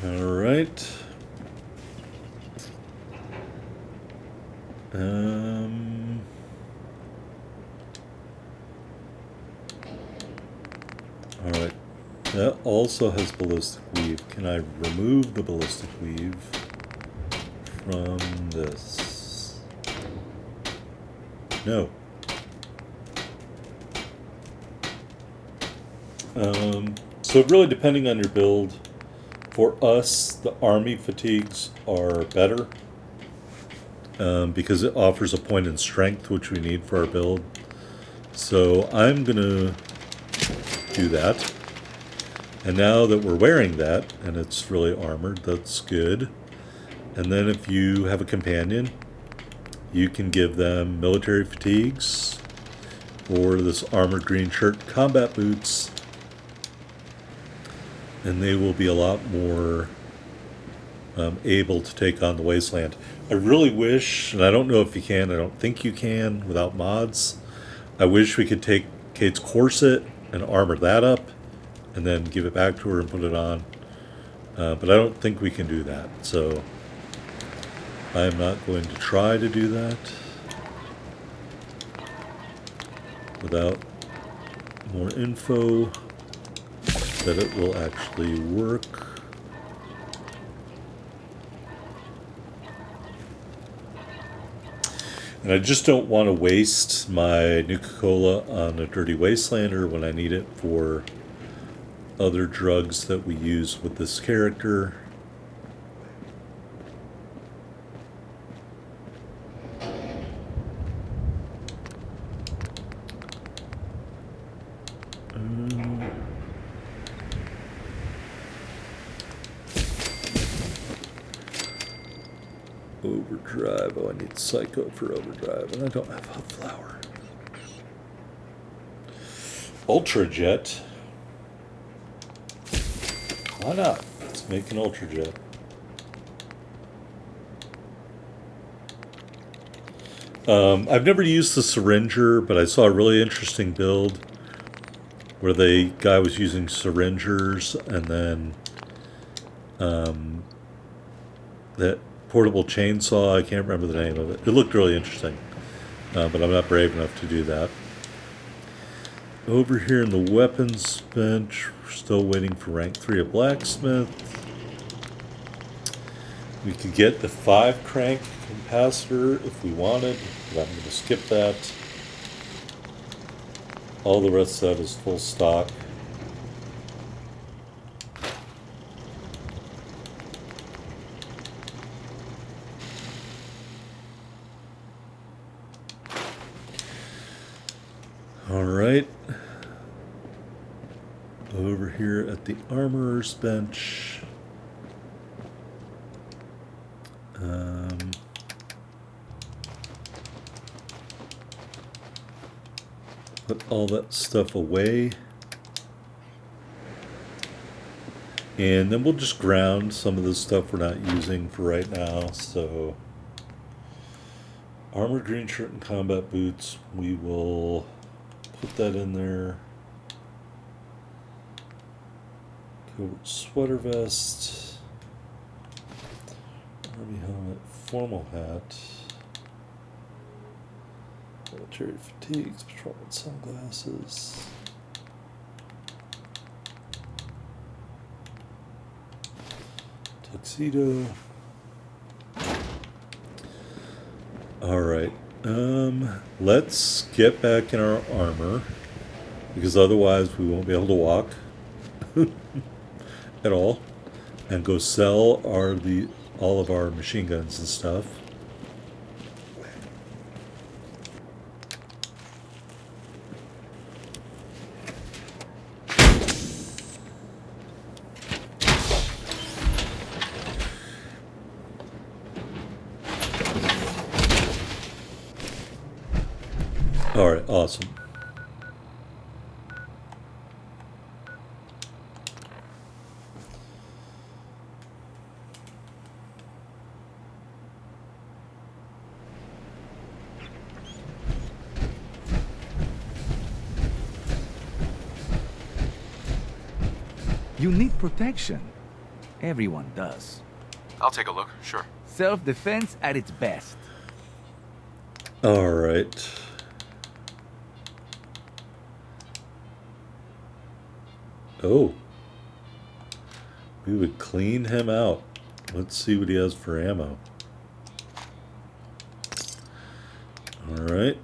Alright. Alright. That also has ballistic weave. Can I remove the ballistic weave from this? No. So really depending on your build, for us, the army fatigues are better because it offers a point in strength, which we need for our build. So I'm going to do that. And now that we're wearing that, and it's really armored, that's good. And then if you have a companion, you can give them military fatigues or this armored green shirt combat boots, and they will be a lot more able to take on the Wasteland. I really wish, and I don't know if you can, I don't think you can without mods, I wish we could take Kate's corset and armor that up and then give it back to her and put it on. But I don't think we can do that, so I am not going to try to do that without more info that it will actually work. And I just don't want to waste my Nuka-Cola on a dirty Wastelander when I need it for other drugs that we use with this character. Overdrive. Oh, I need Psycho for overdrive, and I don't have hot flower. Ultrajet. Why not? Let's make an Ultrajet. I've never used the Syringer, but I saw a really interesting build where the guy was using Syringers and then that portable chainsaw, I can't remember the name of it. It looked really interesting, but I'm not brave enough to do that. Over here in the weapons bench, we're still waiting for rank 3 of blacksmith. We could get the 5 crank capacitor if we wanted, but I'm going to skip that. All the rest of that is full stock. All right. Over here at armorer's bench. Put all that stuff away. And then we'll just ground some of the stuff we're not using for right now. So, armored green shirt and combat boots, we will put that in there. Covert sweater vest, army helmet, formal hat, military fatigues, patrolman sunglasses. Tuxedo. All right. Let's get back in our armor, because otherwise we won't be able to walk at all, and go sell all of our machine guns and stuff. All right, awesome. You need protection. Everyone does. I'll take a look, sure. Self-defense at its best. All right. Oh. We would clean him out. Let's see what he has for ammo. All right.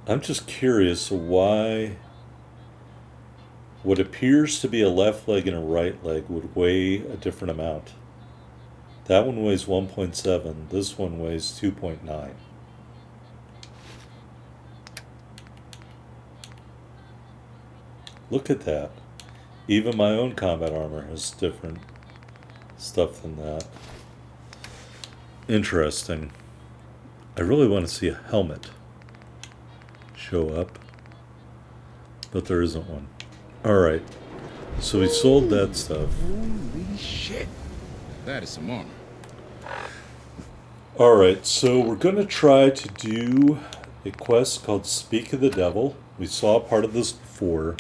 I'm just curious why what appears to be a left leg and a right leg would weigh a different amount. That one weighs 1.7. This one weighs 2.9. Look at that. Even my own combat armor has different stuff than that. Interesting. I really want to see a helmet show up, but there isn't one. Alright, so we sold that stuff. Holy shit. That is some armor. Alright, so we're going to try to do a quest called Speak of the Devil. We saw part of this before.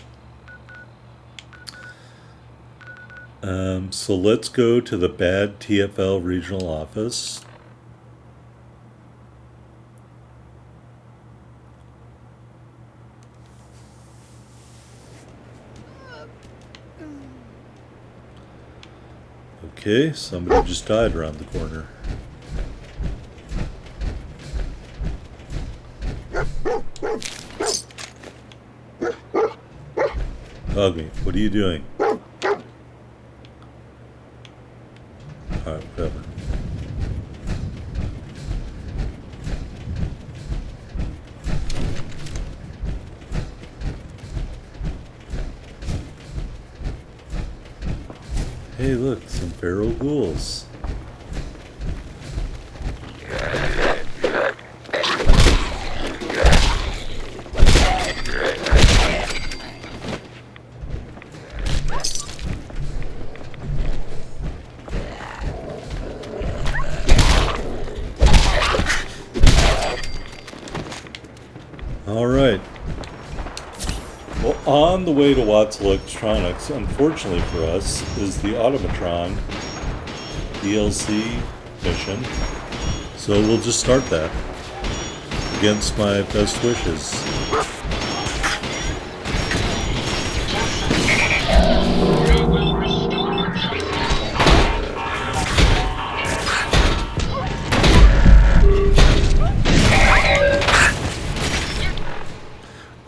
So let's go to the bad TFL regional office. Okay, somebody just died around the corner. Hug me. What are you doing? Alright, whatever. Hey, look, some feral ghouls. All right. Well, on the way to Watts Electronics, unfortunately for us, is the Automatron DLC mission. So we'll just start that against my best wishes.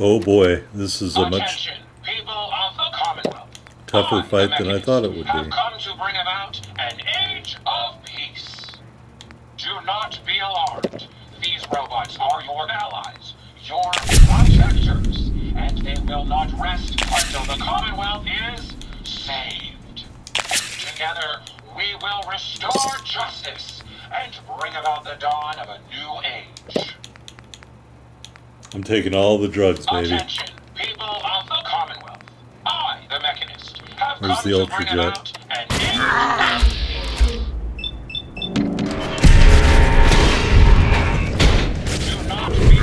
Oh boy, this is a much People of the Commonwealth. tougher fight than I thought it would Have be. come to bring about an age of peace. Do not be alarmed. These robots are your allies, your protectors, and they will not rest until the Commonwealth is saved. Together, we will restore justice and bring about the dawn of a new age. I'm taking all the drugs, baby. Attention, people of the Commonwealth. I, the Mechanist, have Where's come the to Ultra bring Jet? about an age. Do not be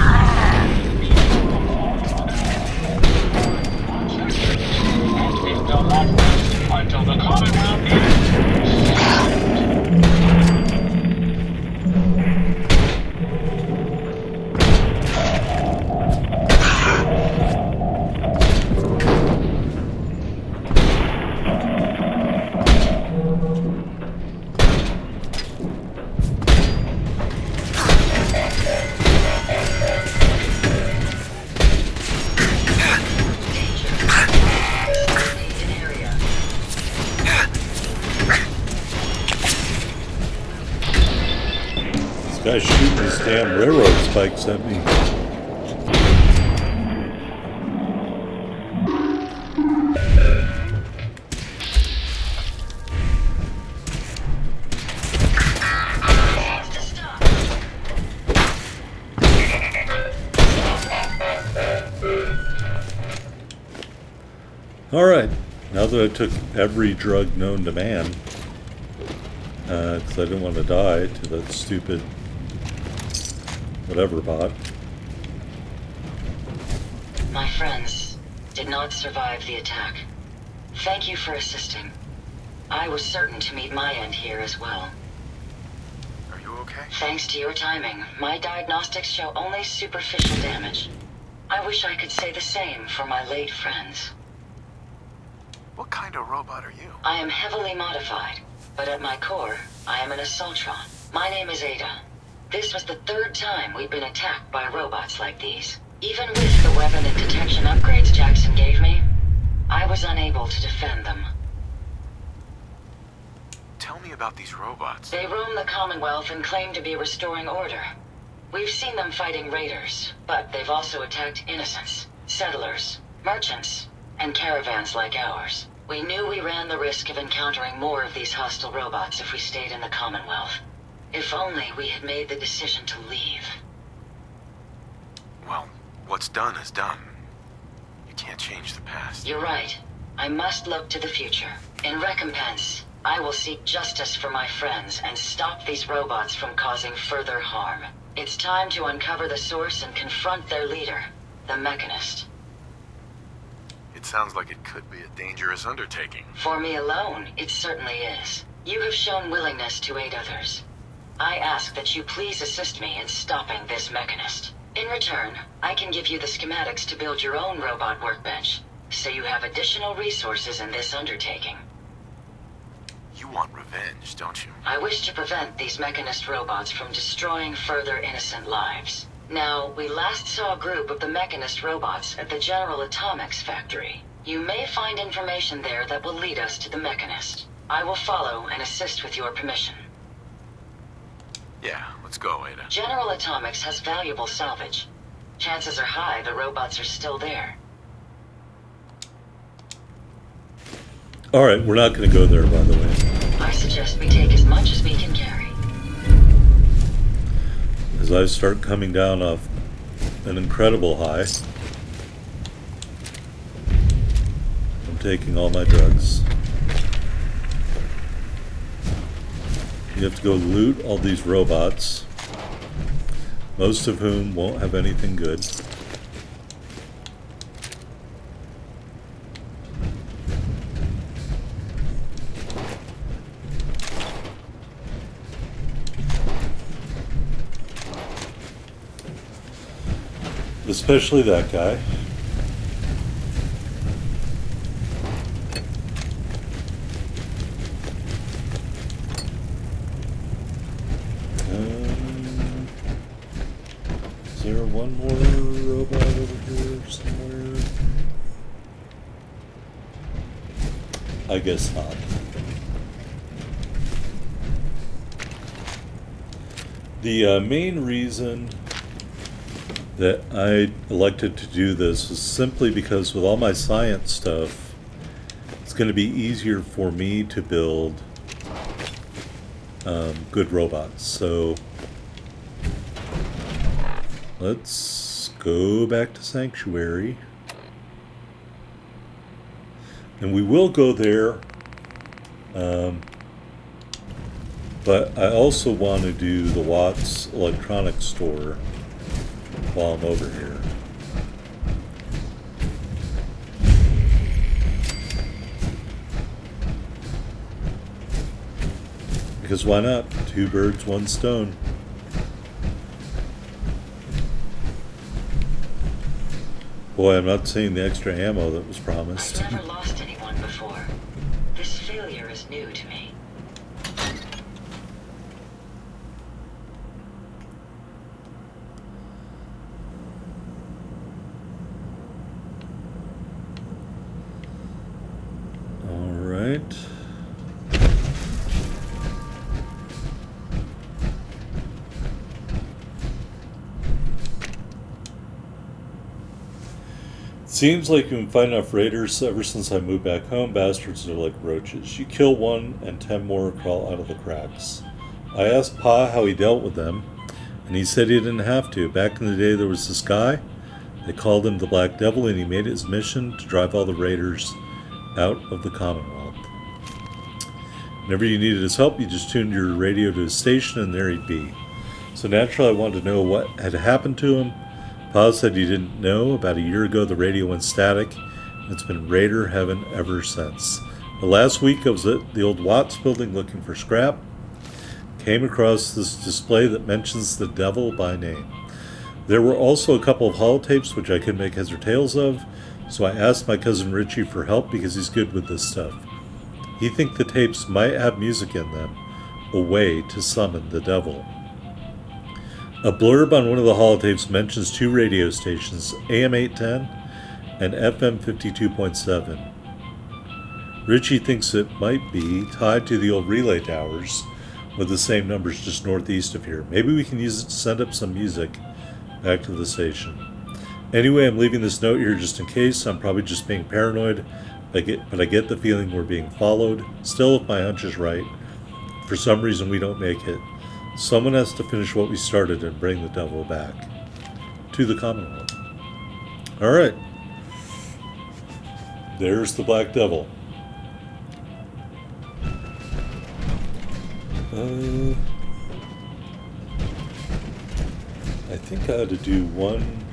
and they will not rest until the Commonwealth is This guy's shooting his damn railroad spikes at me. Alright, now that I took every drug known to man, because I didn't want to die to that stupid whatever bot. My friends did not survive the attack. Thank you for assisting. I was certain to meet my end here as well. Are you okay? Thanks to your timing, my diagnostics show only superficial damage. I wish I could say the same for my late friends. What kind of robot are you? I am heavily modified, but at my core, I am an Assaultron. My name is Ada. This was the third time we've been attacked by robots like these. Even with the weapon and detection upgrades Jackson gave me, I was unable to defend them. Tell me about these robots. They roam the Commonwealth and claim to be restoring order. We've seen them fighting raiders, but they've also attacked innocents, settlers, merchants, and caravans like ours. We knew we ran the risk of encountering more of these hostile robots if we stayed in the Commonwealth. If only we had made the decision to leave. Well, what's done is done. You can't change the past. You're right. I must look to the future. In recompense, I will seek justice for my friends and stop these robots from causing further harm. It's time to uncover the source and confront their leader, the Mechanist. It sounds like it could be a dangerous undertaking. For me alone, it certainly is. You have shown willingness to aid others. I ask that you please assist me in stopping this Mechanist. In return, I can give you the schematics to build your own robot workbench, so you have additional resources in this undertaking. You want revenge, don't you? I wish to prevent these Mechanist robots from destroying further innocent lives. Now, we last saw a group of the Mechanist robots at the General Atomics factory. You may find information there that will lead us to the Mechanist. I will follow and assist with your permission. Yeah, let's go, Ada. General Atomics has valuable salvage. Chances are high the robots are still there. Alright, we're not going to go there, by the way. I suggest we take as much as we can carry. As I start coming down off an incredible high, I'm taking all my drugs. You have to go loot all these robots, most of whom won't have anything good. Especially that guy. there one more robot over here somewhere? I guess not. The main reason that I elected to do this is simply because with all my science stuff, it's going to be easier for me to build good robots. So let's go back to Sanctuary. And we will go there, but I also want to do the Watts electronics store while I'm over here. Because why not? Two birds, one stone. Boy, I'm not seeing the extra ammo that was promised. I've never lost anyone before. This failure is new to me. All right. Seems like you can find enough raiders. Ever since I moved back home, bastards are like roaches. You kill one and 10 more crawl out of the cracks. I asked Pa how he dealt with them, and he said he didn't have to. Back in the day there was this guy, they called him the Black Devil, and he made it his mission to drive all the raiders out of the Commonwealth. Whenever you needed his help, you just tuned your radio to his station and there he'd be. So naturally I wanted to know what had happened to him. Pa said he didn't know. About a year ago, the radio went static, and it's been Raider heaven ever since. But last week, I was at the old Watts building looking for scrap. Came across this display that mentions the devil by name. There were also a couple of holotapes which I couldn't make heads or tails of, so I asked my cousin Richie for help because he's good with this stuff. He thinks the tapes might have music in them, a way to summon the devil. A blurb on one of the holotapes mentions two radio stations, AM 810 and FM 52.7. Richie thinks it might be tied to the old relay towers with the same numbers just northeast of here. Maybe we can use it to send up some music back to the station. Anyway, I'm leaving this note here just in case. I'm probably just being paranoid, but I get the feeling we're being followed. Still, if my hunch is right, for some reason we don't make it. Someone has to finish what we started and bring the devil back to the Commonwealth. All right. There's the Black Devil. I think I ought to do one.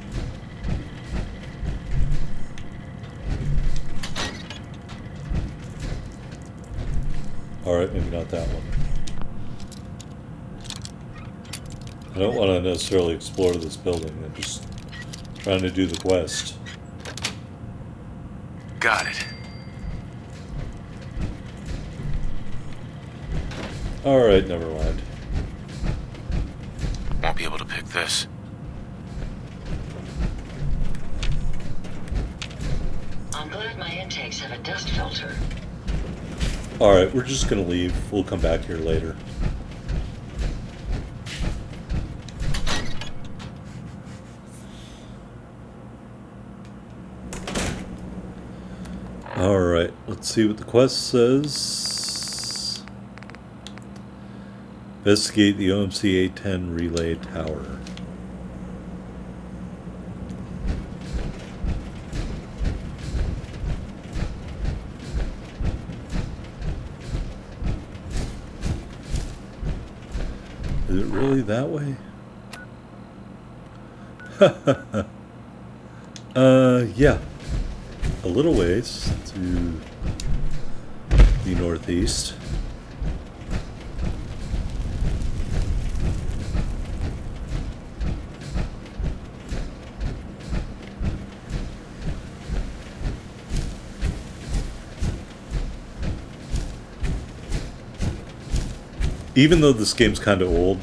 All right, maybe not that one. I don't want to necessarily explore this building. I'm just trying to do the quest. Got it. Alright, never mind. Won't be able to pick this. I'm glad my intakes have a dust filter. Alright, we're just going to leave. We'll come back here later. Alright, let's see what the quest says. Investigate the OMC 810 relay tower. Is it really that way? Yeah. A little ways to the northeast. Even though this game's kind of old,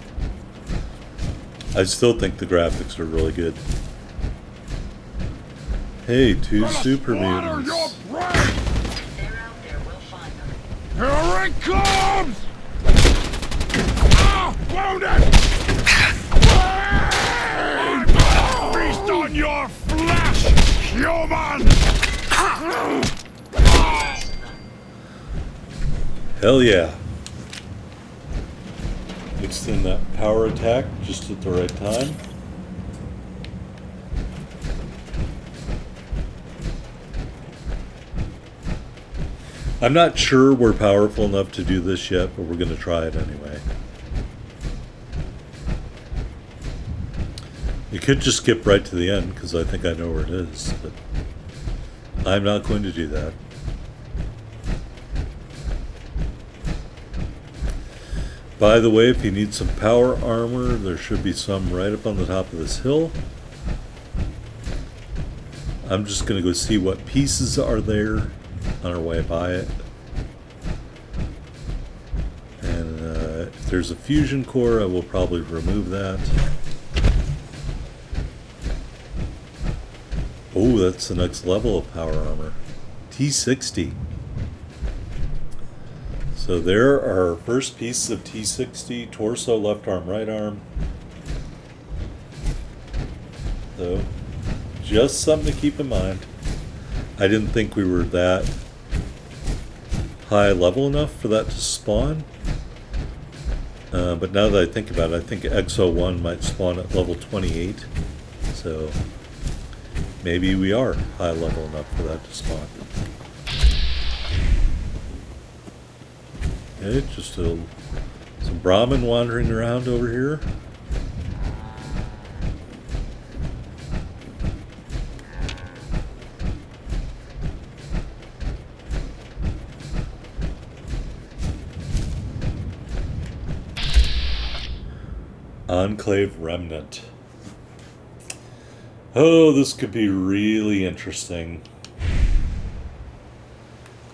I still think the graphics are really good. Hey, two super mutants. Here it comes! Ah! Wounded! Feast on your flesh, human! Hell yeah. Mixed in that power attack just at the right time. I'm not sure we're powerful enough to do this yet, but we're going to try it anyway. You could just skip right to the end, because I think I know where it is, but I'm not going to do that. By the way, if you need some power armor, there should be some right up on the top of this hill. I'm just going to go see what pieces are there on our way by it. And if there's a fusion core, I will probably remove that. Oh, that's the next level of power armor. T60. So there are our first pieces of T60, torso, left arm, right arm. So, just something to keep in mind. I didn't think we were that high level enough for that to spawn. But now that I think about it, I think XO1 might spawn at level 28. So, maybe we are high level enough for that to spawn. Okay, just some Brahmin wandering around over here. Enclave Remnant. Oh, this could be really interesting.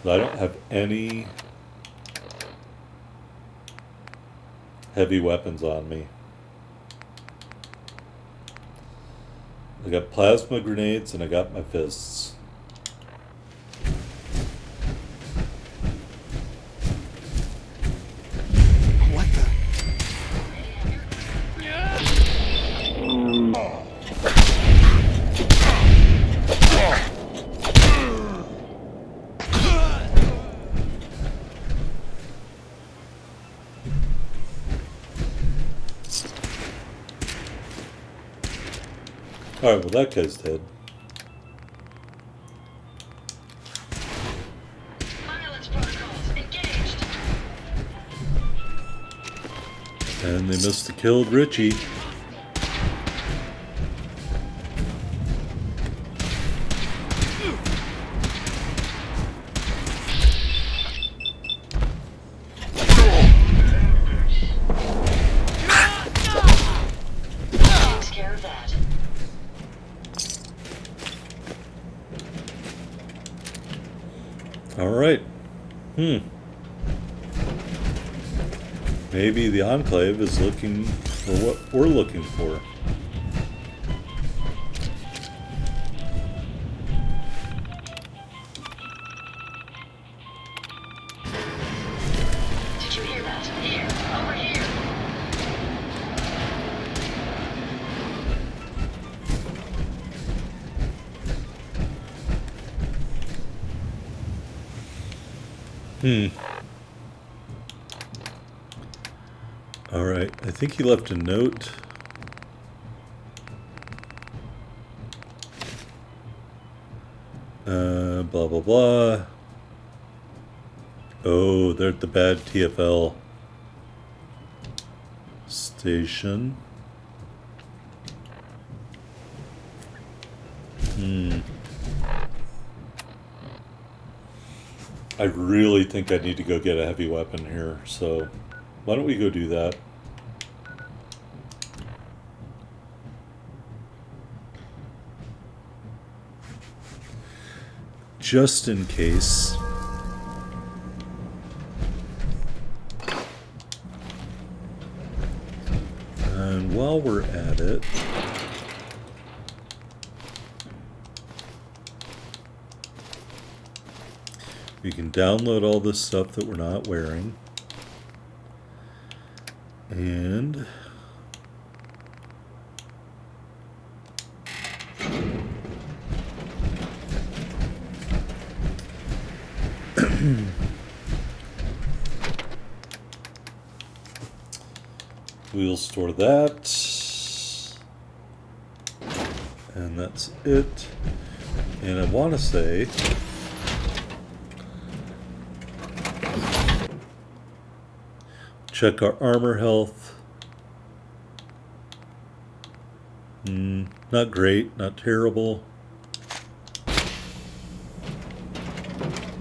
I don't have any heavy weapons on me. I got plasma grenades and I got my fists. What the? Alright, well that guy's dead. And they must have killed Richie. Takes care of that. Alright. Maybe the Enclave is looking for what we're looking for. Did you hear that? Here, over here. Alright, I think he left a note. Blah blah blah. Oh, they're at the bad TFL station. I really think I need to go get a heavy weapon here, so why don't we go do that? Just in case. And while we're at it, we can download all this stuff that we're not wearing. And we'll store that. And that's it. And I want to say check our armor health. Not great, not terrible.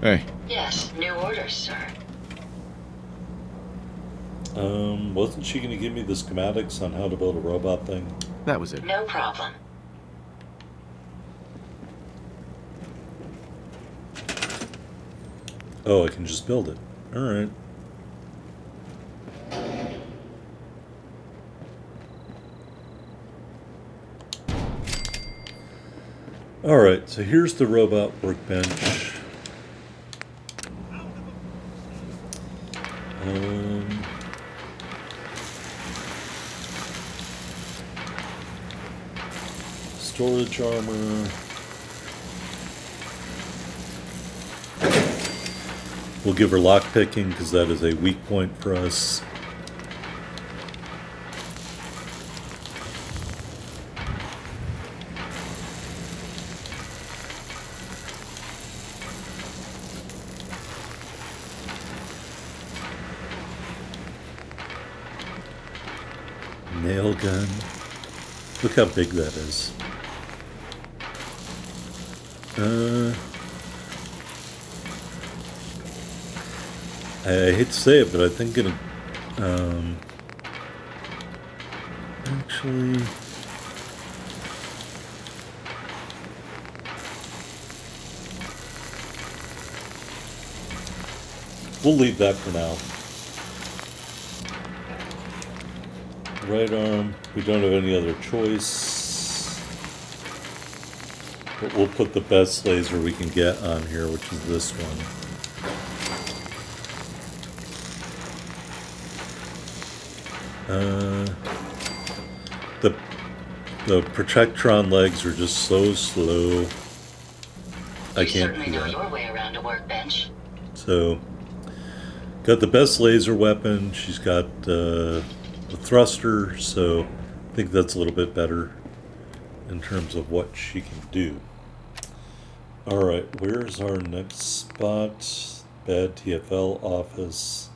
Hey. Yes, new orders, sir. Wasn't she going to give me the schematics on how to build a robot thing? That was it. No problem. Oh, I can just build it. Alright. Alright, so here's the robot workbench. Storage armor. We'll give her lockpicking because that is a weak point for us. Nail gun. Look how big that is. I hate to say it, but I think it'll actually we'll leave that for now. Right arm, we don't have any other choice. But we'll put the best laser we can get on here, which is this one. The Protectron legs are just so slow. I can't do that. You know your way around a workbench. So, got the best laser weapon. She's got the thruster, so I think that's a little bit better in terms of what she can do. Alright, where's our next spot? Bad TFL office.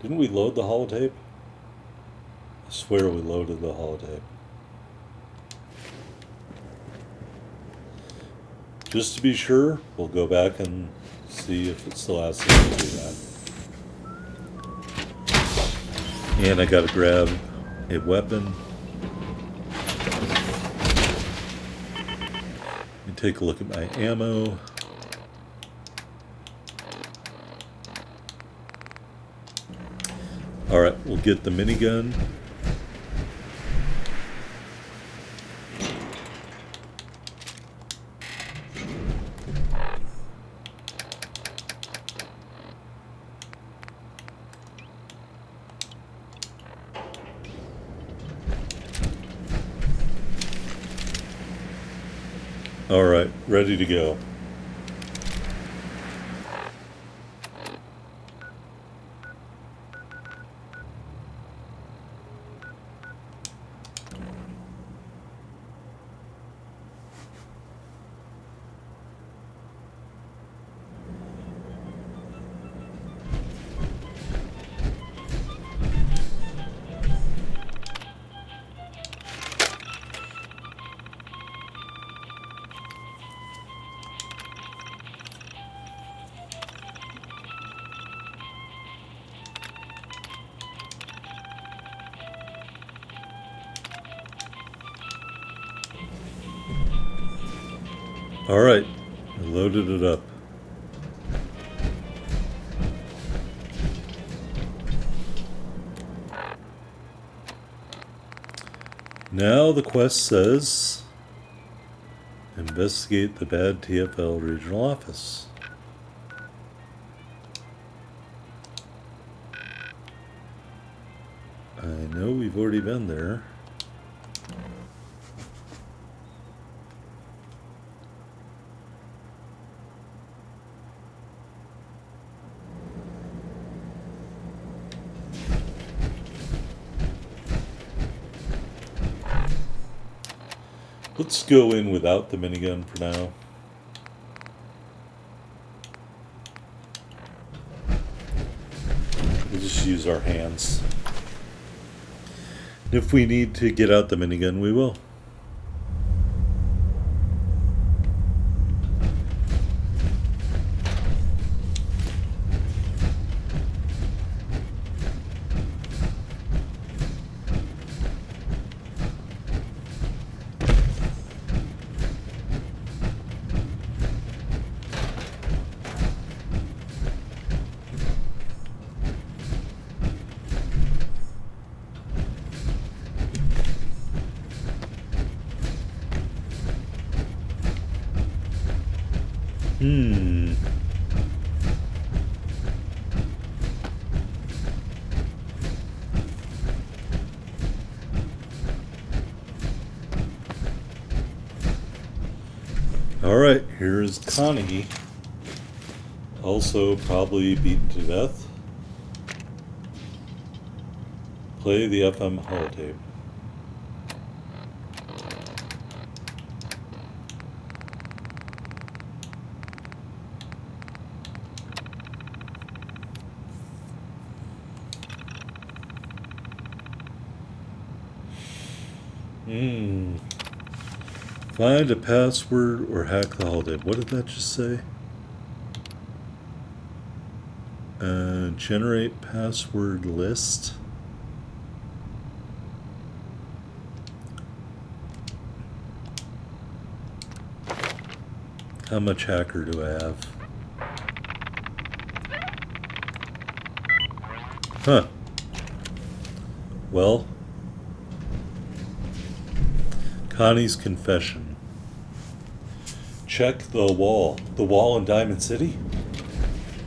Didn't we load the holotape? I swear we loaded the holotape. Just to be sure, we'll go back and see if it still asks us to do that. And I gotta grab a weapon. Let me take a look at my ammo. Alright, we'll get the minigun. All right, ready to go. All right, I loaded it up. Now the quest says investigate the bad TFL regional office. I know we've already been there. Let's go in without the minigun for now. We'll just use our hands. If we need to get out the minigun, we will. Alright, here's Connie. Also probably beaten to death. Play the FM holotape. Find a password or hack the holotape. What did that just say? Generate password list. How much hacker do I have? Huh. Well, Connie's confession. Check the wall. The wall in Diamond City?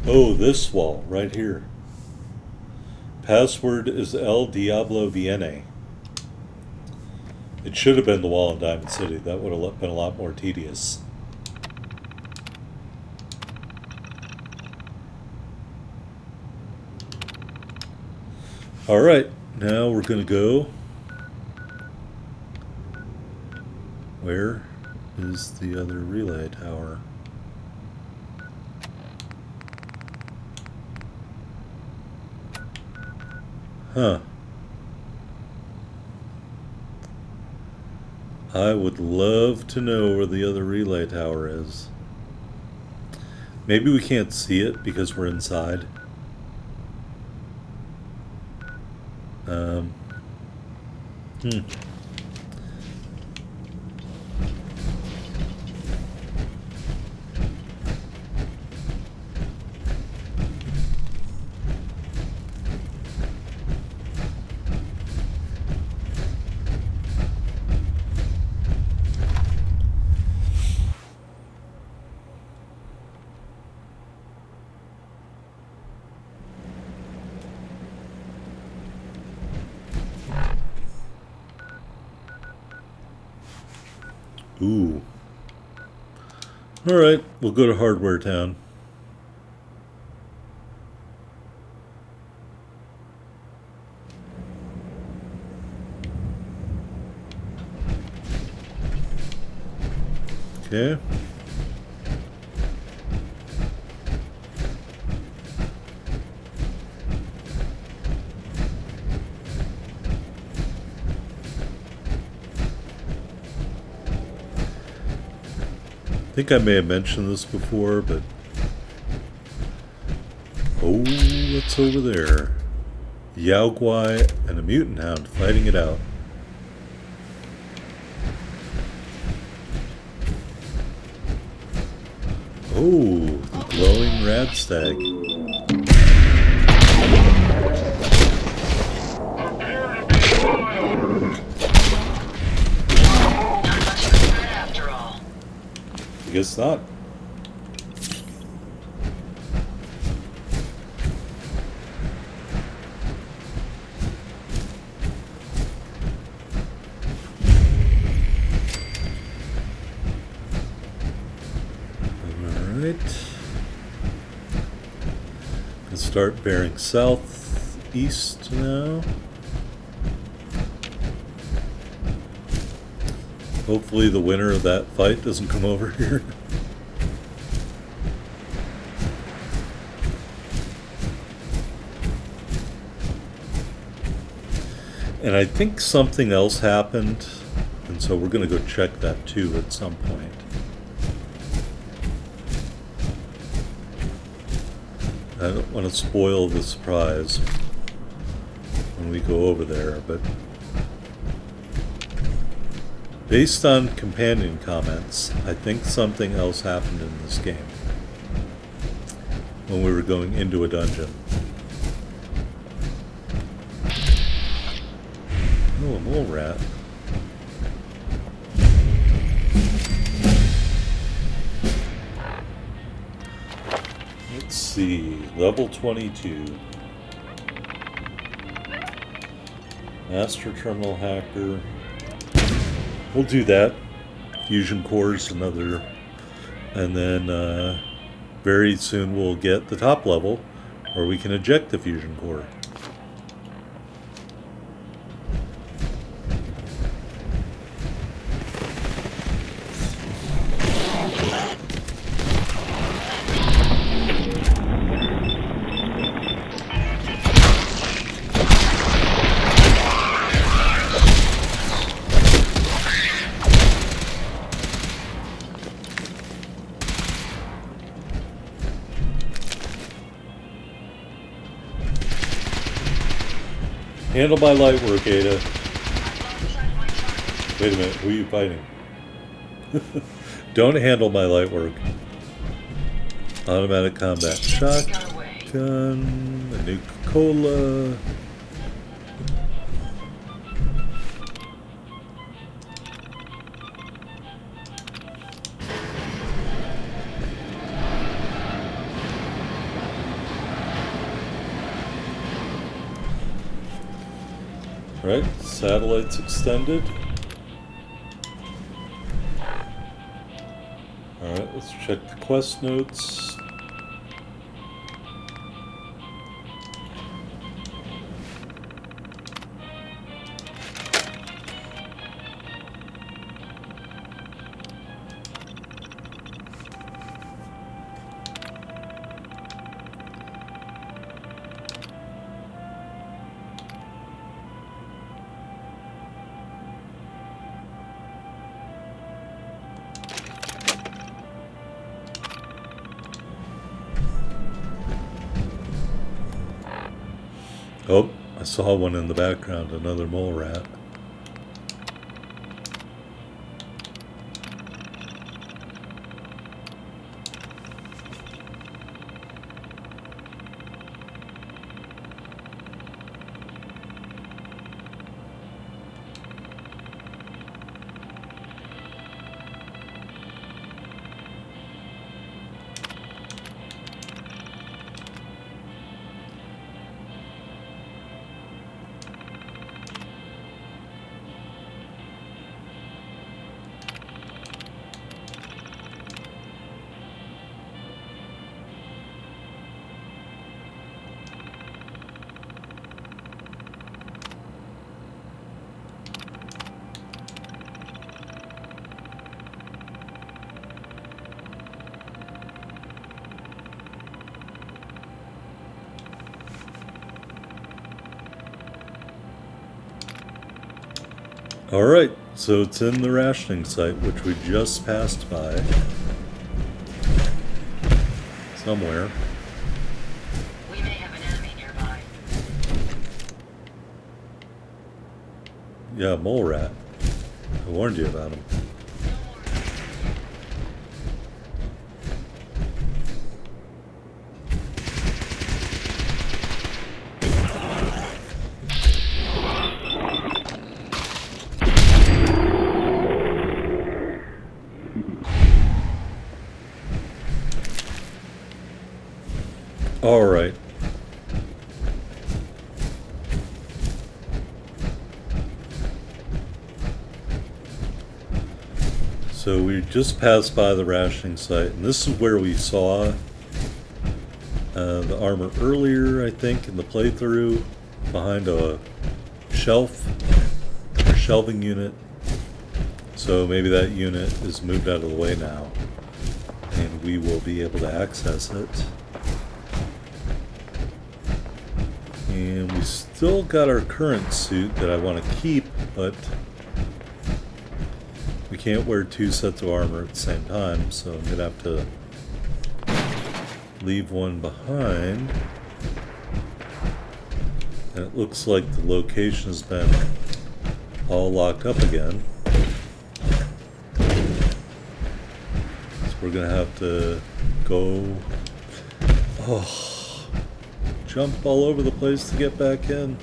Oh, this wall right here. Password is El Diablo Viene. It should have been the wall in Diamond City. That would have been a lot more tedious. Alright, now we're going to go. Where is the other relay tower? Huh. I would love to know where the other relay tower is. Maybe we can't see it because we're inside. Ooh. Alright, we'll go to Hardware Town. Okay. I think I may have mentioned this before, but... Oh, what's over there? Yao Guai and a mutant hound fighting it out. Oh, the glowing radstag. guess not. Let's start bearing southeast now. Hopefully the winner of that fight doesn't come over here. And I think something else happened, and so we're going to go check that too at some point. I don't want to spoil the surprise when we go over there, but based on companion comments, I think something else happened in this game when we were going into a dungeon. Oh, a mole rat. Let's see, level 22. Master Terminal Hacker. We'll do that. Fusion cores, another. And then very soon we'll get the top level where we can eject the fusion core. Handle my light work, Ada. Wait a minute, who are you fighting? Don't handle my light work. Automatic combat shotgun, a Nuka-Cola. Right, satellites extended. Alright, let's check the quest notes. Oh, I saw one in the background, another mole rat. Alright, so it's in the rationing site, which we just passed by. Somewhere. We may have an enemy nearby. Yeah, mole rat. I warned you about him. All right. So we just passed by the rationing site, and this is where we saw the armor earlier, I think, in the playthrough, behind a shelf, or shelving unit. So maybe that unit is moved out of the way now, and we will be able to access it. And we still got our current suit that I want to keep, but we can't wear 2 sets of armor at the same time, so I'm going to have to leave one behind. And it looks like the location has been all locked up again. So we're going to have to go... jump all over the place to get back in.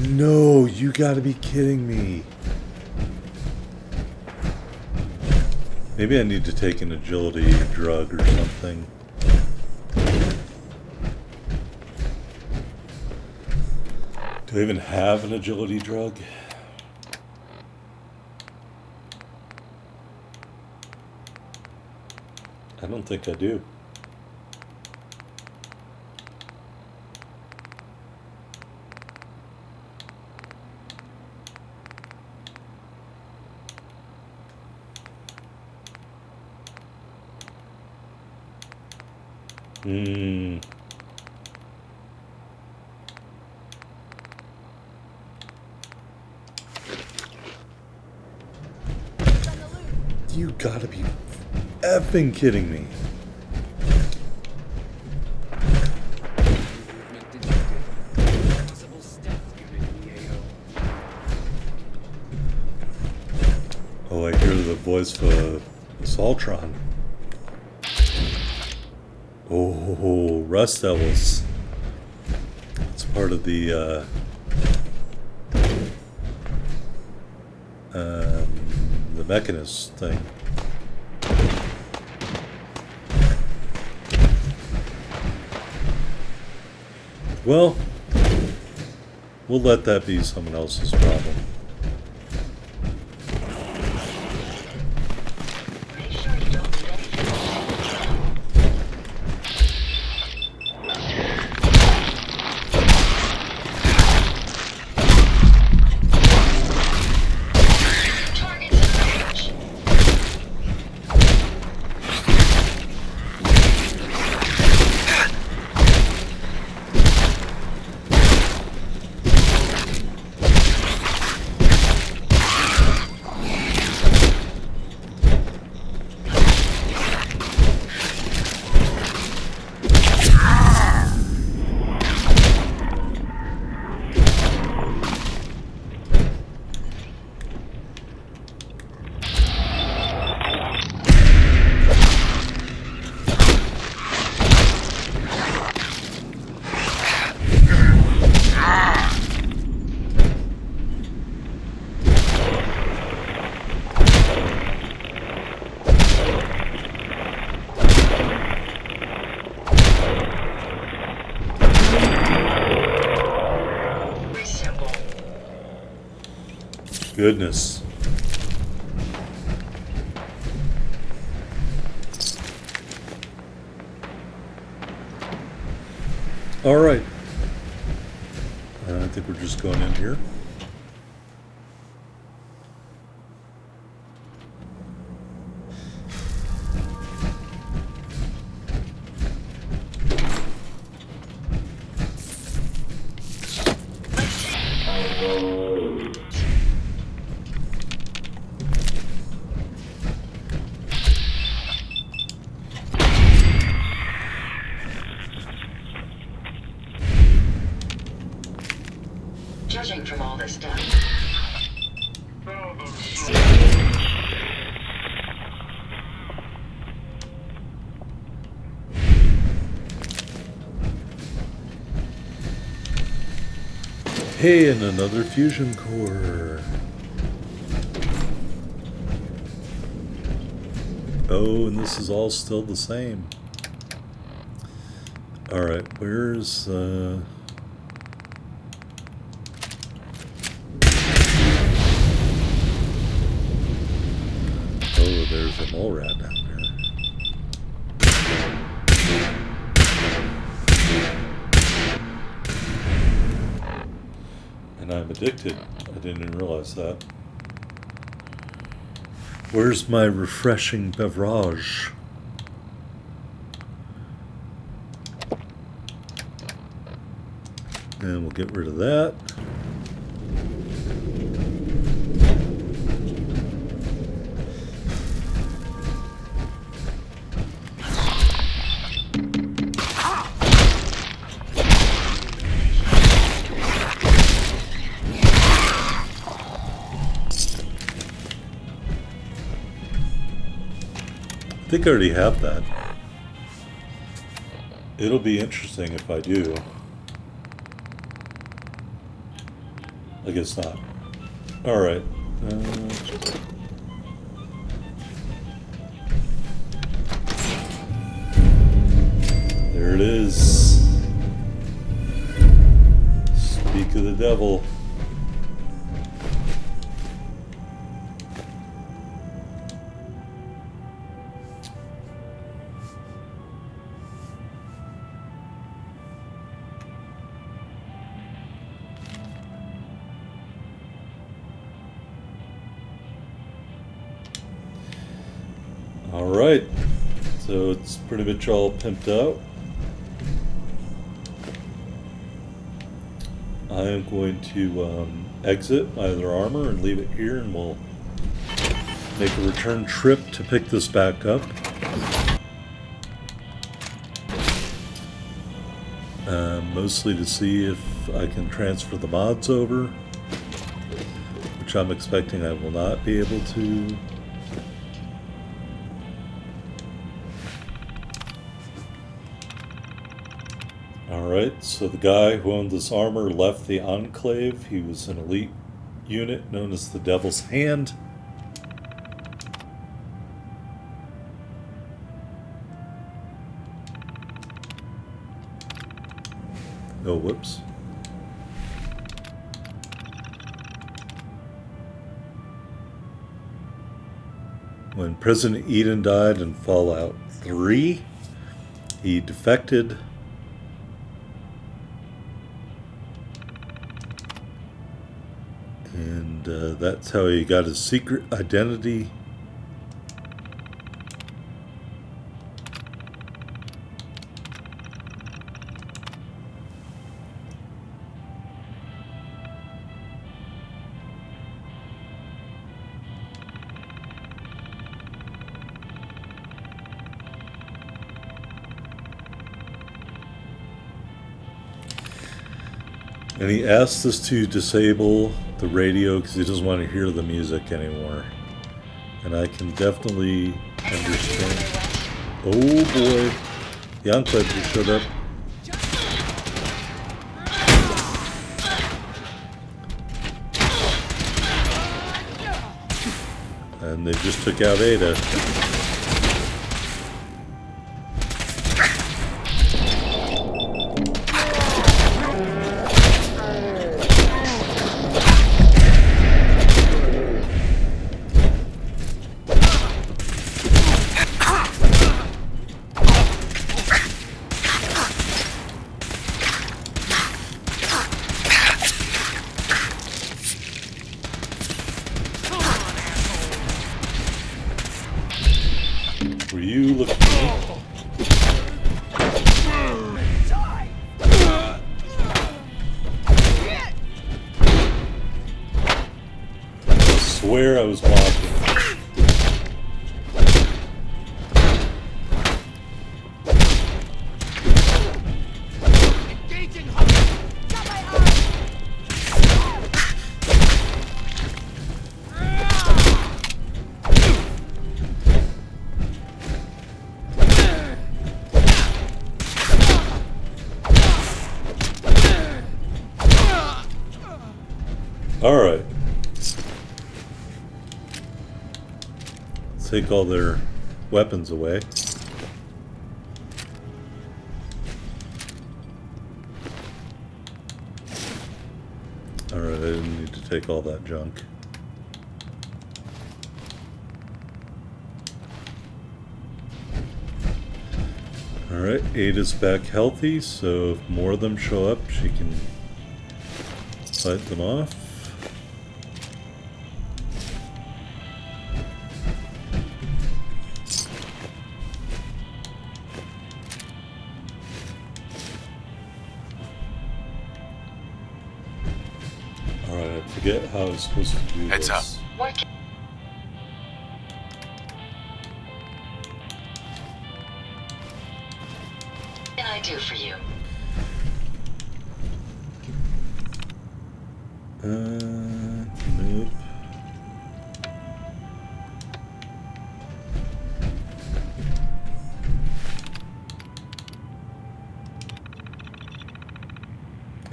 No, you gotta be kidding me. Maybe I need to take an agility drug or something. Do I even have an agility drug? I don't think I do. You gotta be effing kidding me. Oh, I hear the voice for Saltron. Oh, Rust Devils. It's part of the Mechanist thing. Well, we'll let that be someone else's problem. Goodness. All right. I think we're just going in here. Judging from all this done. Hey, and another fusion core. Oh, and this is all still the same. Alright, where's... Oh, there's a mole rat down there. And I'm addicted. I didn't even realize that. Where's my refreshing beverage? And we'll get rid of that. I think I already have that. It'll be interesting if I do. I guess not. Alright. There it is. Speak of the devil. Alright, so it's pretty much all pimped out. I am going to exit my other armor and leave it here, and we'll make a return trip to pick this back up. Mostly to see if I can transfer the mods over, which I'm expecting I will not be able to. Alright, so the guy who owned this armor left the Enclave. He was an elite unit known as the Devil's Hand. Oh, whoops. When President Eden died in Fallout 3, he defected. And that's how he got his secret identity. And he asked us to disable the radio because he doesn't want to hear the music anymore. And I can definitely understand. Oh boy. The Enclave just showed up. And they just took out Ada. Were you looking at me? I swear I was watching. Alright. Take all their weapons away. Alright, I didn't need to take all that junk. Alright, Ada's back healthy, so if more of them show up, she can fight them off. Alright, I forget how I was supposed to do Heads up. What can I do for you? Nope.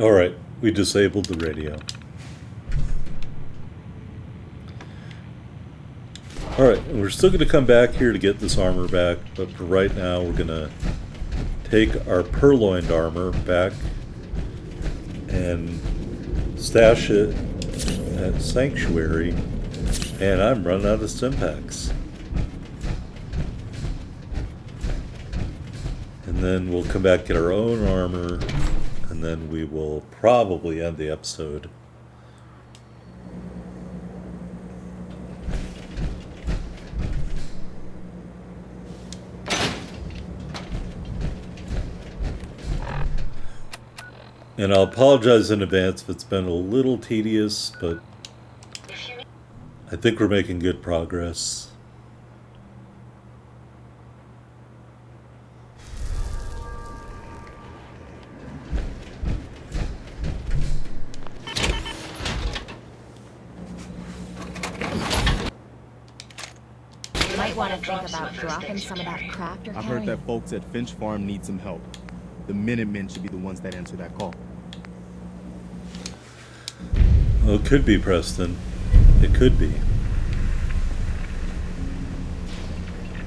Alright, we disabled the radio. Alright, we're still going to come back here to get this armor back, but for right now we're going to take our purloined armor back and stash it at Sanctuary, and I'm running out of stim packs. And then we'll come back, get our own armor, and then we will probably end the episode. And I'll apologize in advance if it's been a little tedious, but I think we're making good progress. You might want to think about dropping some of that craft you're I've heard carrying. that folks at Finch Farm need some help. The Minutemen should be the ones that answer that call. Well, it could be, Preston. It could be.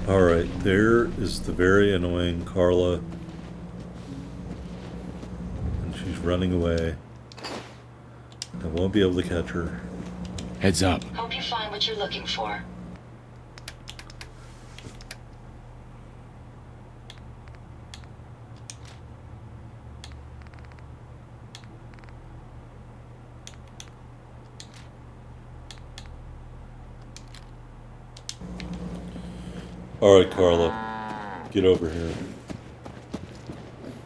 Alright, there is the very annoying Carla. And she's running away. I won't be able to catch her. Heads up. Hope you find what you're looking for. Alright, Carla. Get over here.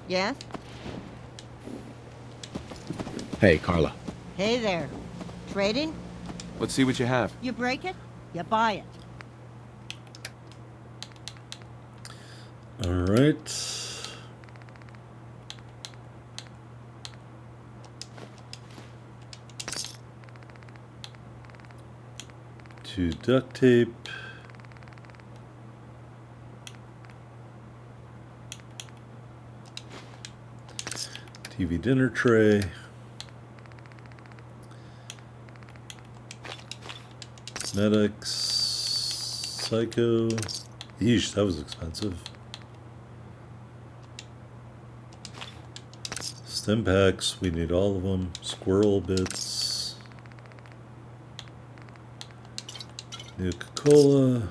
Yes? Hey, Carla. Hey there. Trading? Let's see what you have. You break it, you buy it. Alright. To duct tape. TV dinner tray. Medics. Psycho. Yeesh, that was expensive. Stim packs, we need all of them. Squirrel bits. Nuka-Cola.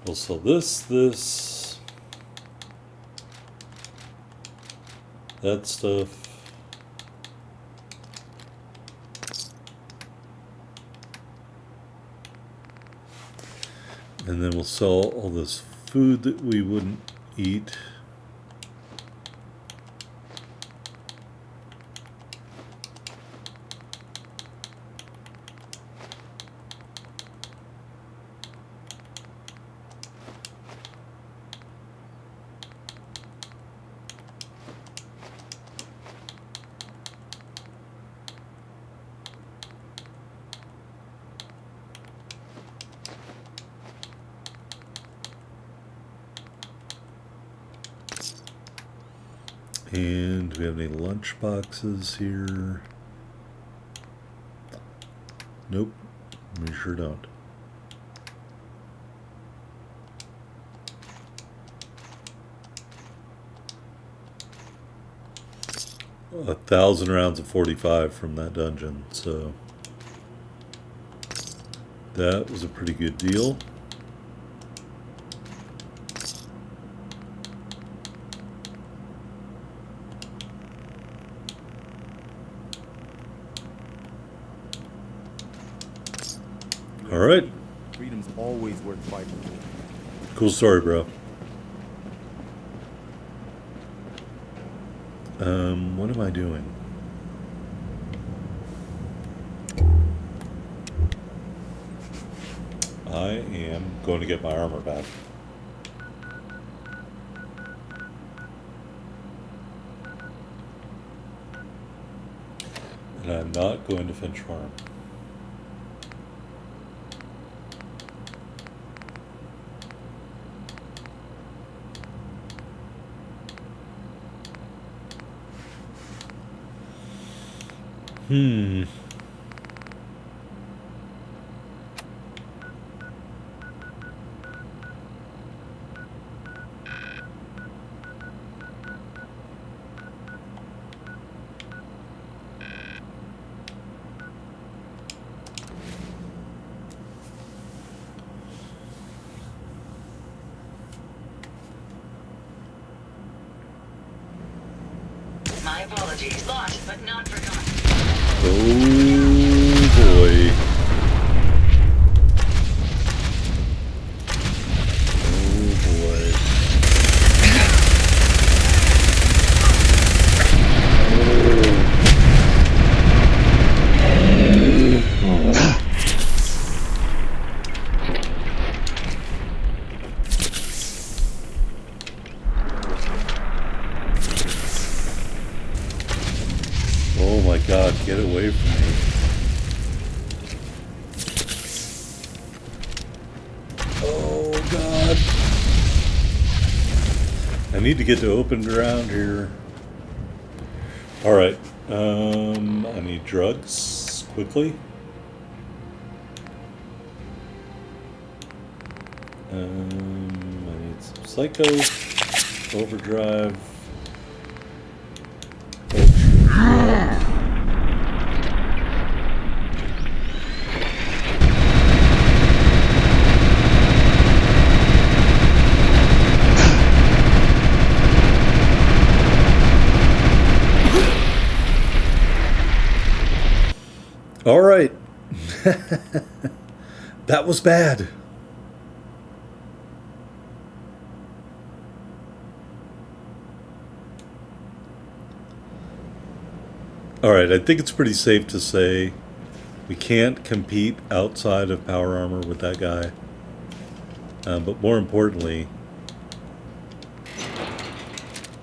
We'll sell this. That stuff. And then we'll sell all this food that we wouldn't eat. And do we have any lunch boxes here? Nope, we sure don't. A 1,000 rounds of 45 from that dungeon, so that was a pretty good deal. All right. Freedom's always worth fighting for. Cool story, bro. What am I doing? I am going to get my armor back. And I'm not going to Finch Farm. My apologies. Lost, but not forgotten. Oh boy. Oh my god, get away from me. Oh god. I need to get to open ground here. Alright, I need drugs quickly. I need some psycho, overdrive. All right. That was bad. All right, I think it's pretty safe to say we can't compete outside of power armor with that guy. But more importantly,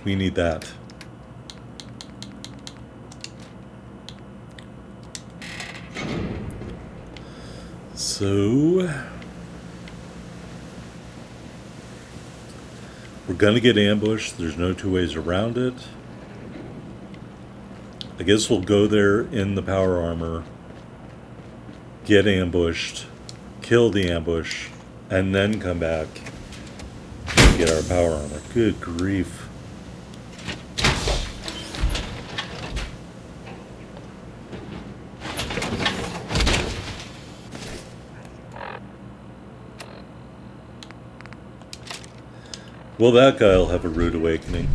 we need that. So we're gonna get ambushed. There's no two ways around it. I guess we'll go there in the power armor, get ambushed, kill the ambush, and then come back and get our power armor. Good grief. Well, that guy'll have a rude awakening.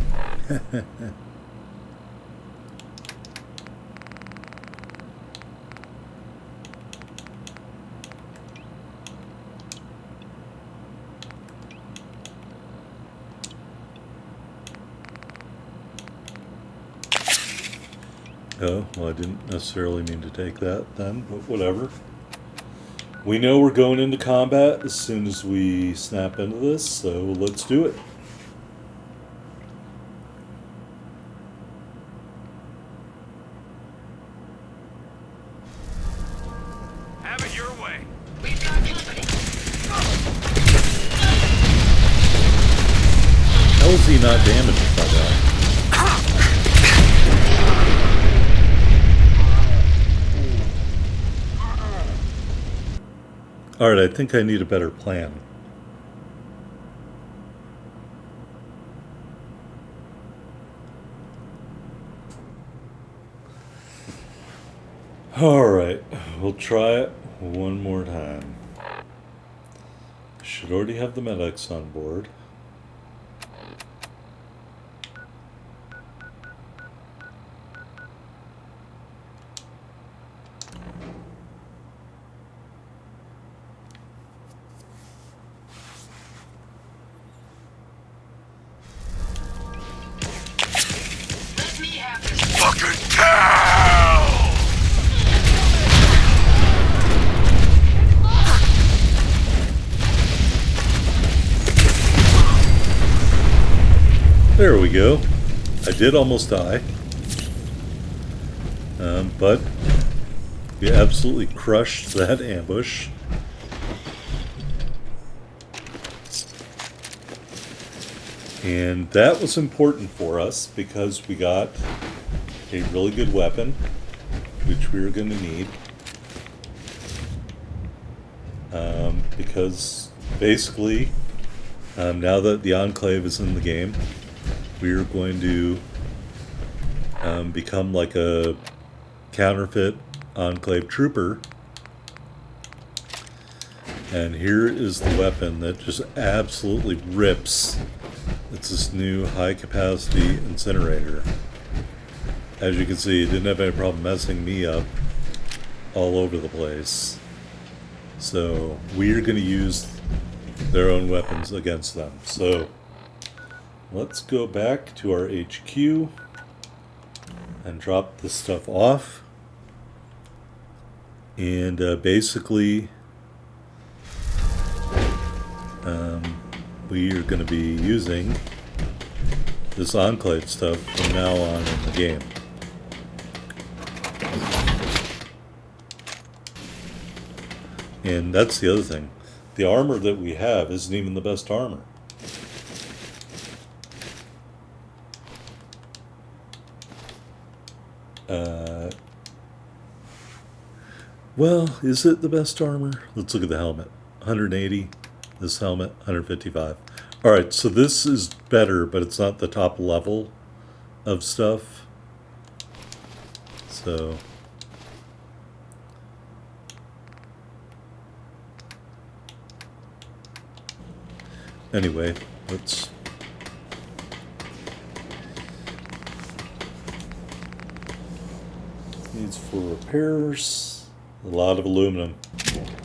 Oh, well, I didn't necessarily mean to take that then, but whatever. We know we're going into combat as soon as we snap into this, so let's do it. Have it your way. We've got company. How is he not damaged by that? Alright, I think I need a better plan. Alright, we'll try it one more time. Should already have the medics on board. Fucking cow! There we go. I did almost die. But we absolutely crushed that ambush. And that was important for us because we got a really good weapon, which we were going to need. Because basically, now that the Enclave is in the game, we're going to become like a counterfeit Enclave trooper. And here is the weapon that just absolutely rips. It's this new high-capacity incinerator. As you can see, it didn't have any problem messing me up all over the place. So we're going to use their own weapons against them. So let's go back to our HQ and drop this stuff off. And basically, we are going to be using this Enclave stuff from now on in the game. And that's the other thing. The armor that we have isn't even the best armor. Well, is it the best armor? Let's look at the helmet. 180. This helmet, 155. Alright, so this is better, but it's not the top level of stuff. So anyway, let's needs for repairs. A lot of aluminum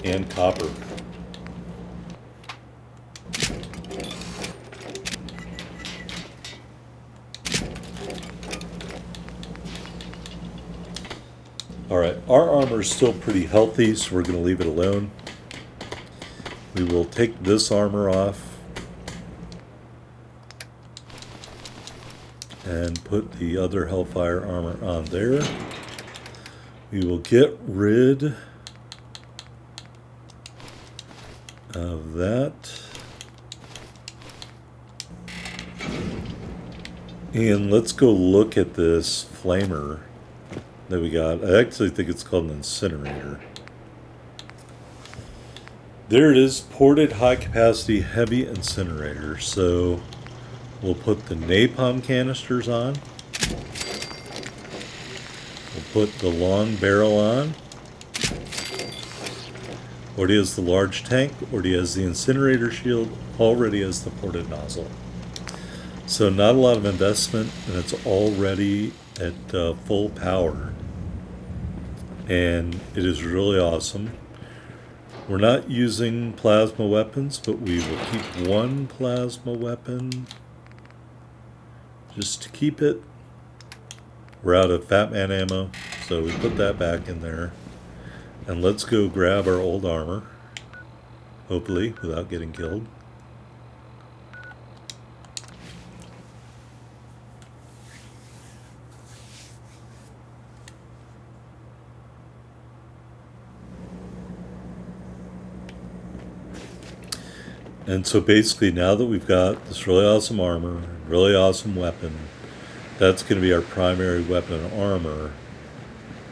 and copper. Alright, our armor is still pretty healthy, so we're going to leave it alone. We will take this armor off and put the other Hellfire armor on there. We will get rid of that. And let's go look at this flamer that we got. I actually think it's called an incinerator. There it is, ported high capacity heavy incinerator. So we'll put the napalm canisters on. We'll put the long barrel on. Already has the large tank, already has the incinerator shield, already has the ported nozzle. So not a lot of investment, and it's already at full power. And it is really awesome. We're not using plasma weapons, but we will keep one plasma weapon just to keep it. We're out of Fat Man ammo, so we put that back in there. And let's go grab our old armor, hopefully without getting killed. And so basically, now that we've got this really awesome armor, really awesome weapon, that's going to be our primary weapon and armor.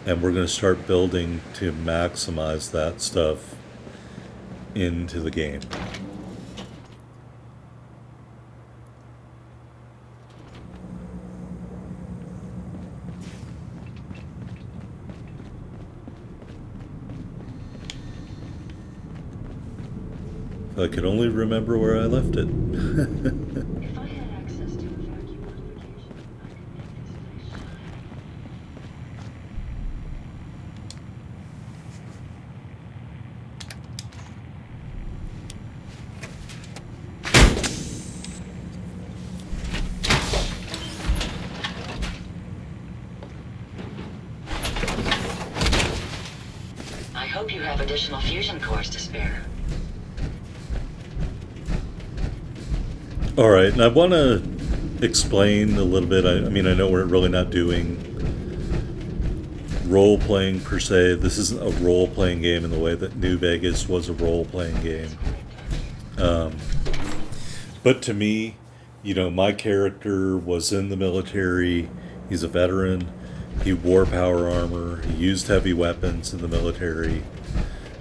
And we're going to start building to maximize that stuff into the game. If I could only remember where I left it. I hope you have additional fusion cores to spare. Alright, and I want to explain a little bit. I mean, I know we're really not doing role-playing per se. This isn't a role-playing game in the way that New Vegas was a role-playing game. But to me, you know, my character was in the military. He's a veteran. He wore power armor. He used heavy weapons in the military.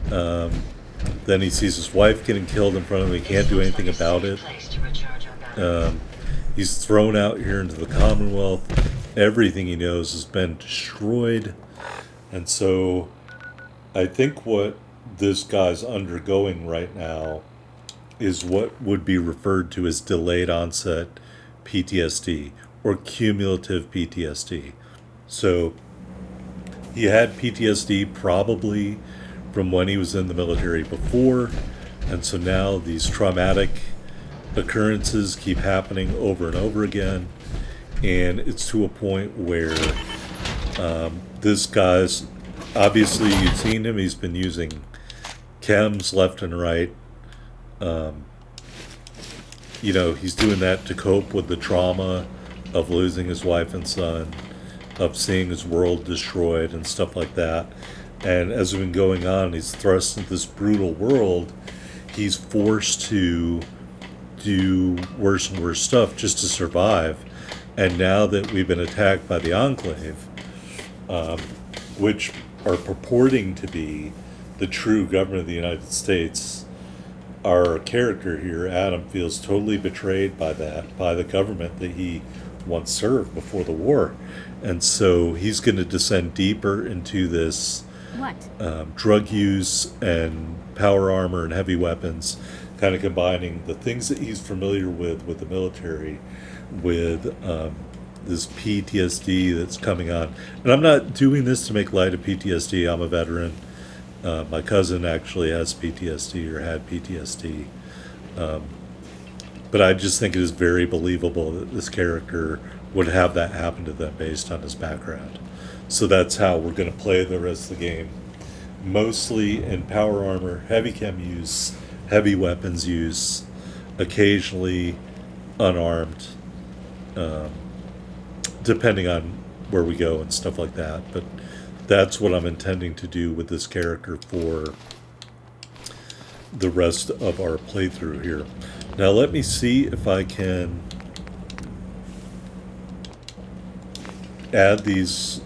Then he sees his wife getting killed in front of him. He can't do anything about it. He's thrown out here into the Commonwealth. Everything he knows has been destroyed. And so I think what this guy's undergoing right now is what would be referred to as delayed onset PTSD or cumulative PTSD. So he had PTSD probably from when he was in the military before, and so now these traumatic occurrences keep happening over and over again, and it's to a point where this guy's, obviously you've seen him, he's been using chems left and right. You know, he's doing that to cope with the trauma of losing his wife and son, of seeing his world destroyed and stuff like that. And as we've been going on, he's thrust into this brutal world. He's forced to do worse and worse stuff just to survive. And now that we've been attacked by the Enclave, which are purporting to be the true government of the United States, our character here, Adam, feels totally betrayed by that, by the government that he once served before the war. And so he's going to descend deeper into this drug use and power armor and heavy weapons, kind of combining the things that he's familiar with the military with this PTSD that's coming on. And I'm not doing this to make light of PTSD. I'm a veteran. My cousin actually has PTSD or had PTSD. But I just think it is very believable that this character would have that happen to them based on his background. So that's how we're going to play the rest of the game. Mostly in power armor, heavy chem use, heavy weapons use, occasionally unarmed, depending on where we go and stuff like that. But that's what I'm intending to do with this character for the rest of our playthrough here. Now let me see if I can add these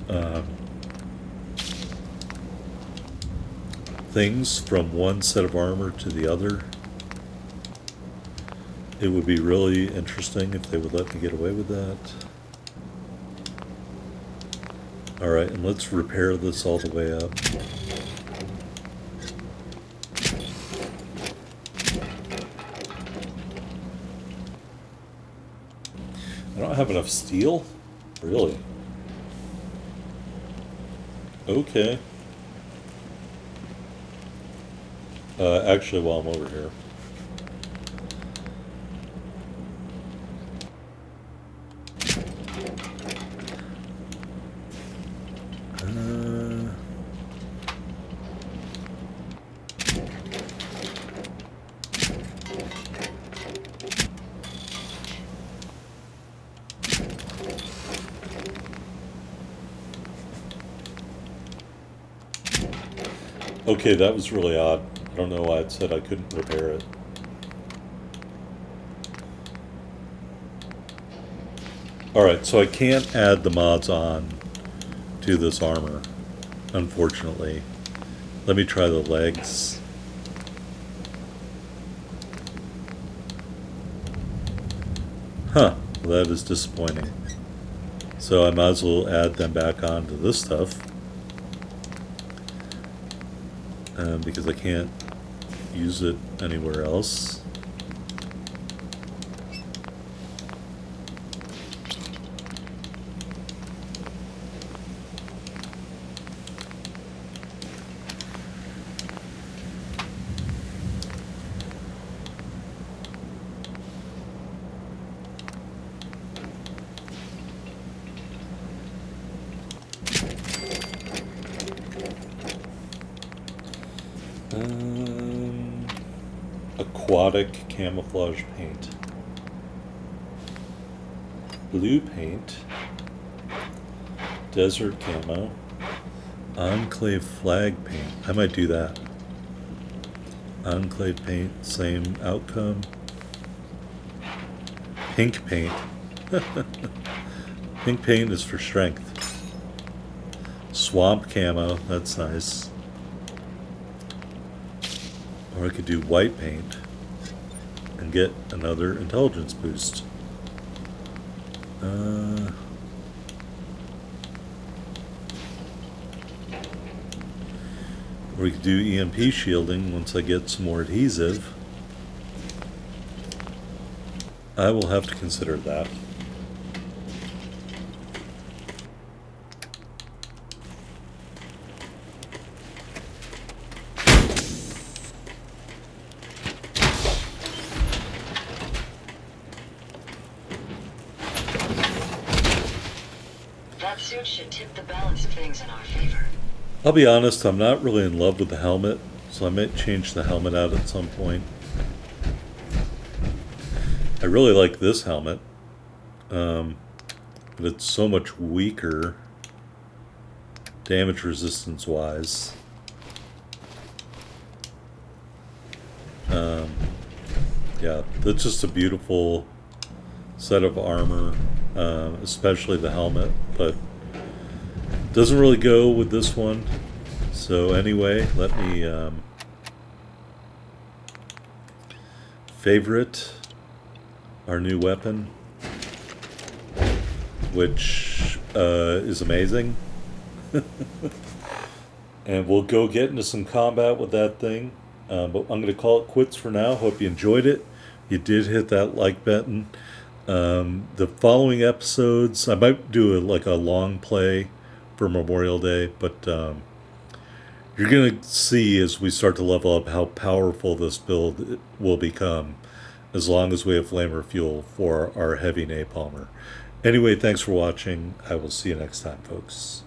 things from one set of armor to the other. It would be really interesting if they would let me get away with that. Alright, and let's repair this all the way up. I don't have enough steel? Really? Okay. Actually, while I'm over here. Okay, that was really odd. I don't know why it said I couldn't repair it. Alright, so I can't add the mods on to this armor, unfortunately. Let me try the legs. Huh, well, that is disappointing. So I might as well add them back onto this stuff. Because I can't use it anywhere else. Aquatic camouflage paint. Blue paint. Desert camo. Enclave flag paint. I might do that. Enclave paint, same outcome. Pink paint. Pink paint is for strength. Swamp camo, that's nice. Or I could do white paint and get another intelligence boost. Or we could do EMP shielding once I get some more adhesive. I will have to consider that. That suit should tip the balance of things in our favor. I'll be honest, I'm not really in love with the helmet, so I might change the helmet out at some point. I really like this helmet, but it's so much weaker damage resistance wise. Yeah, that's just a beautiful set of armor, especially the helmet, but doesn't really go with this one. So anyway, let me favorite our new weapon, which is amazing. And we'll go get into some combat with that thing. But I'm going to call it quits for now. Hope you enjoyed it. You did hit that like button. The following episodes, I might do like a long play for Memorial Day, but you're going to see as we start to level up how powerful this build will become, as long as we have flamer fuel for our heavy napalmer. Anyway, thanks for watching. I will see you next time, folks.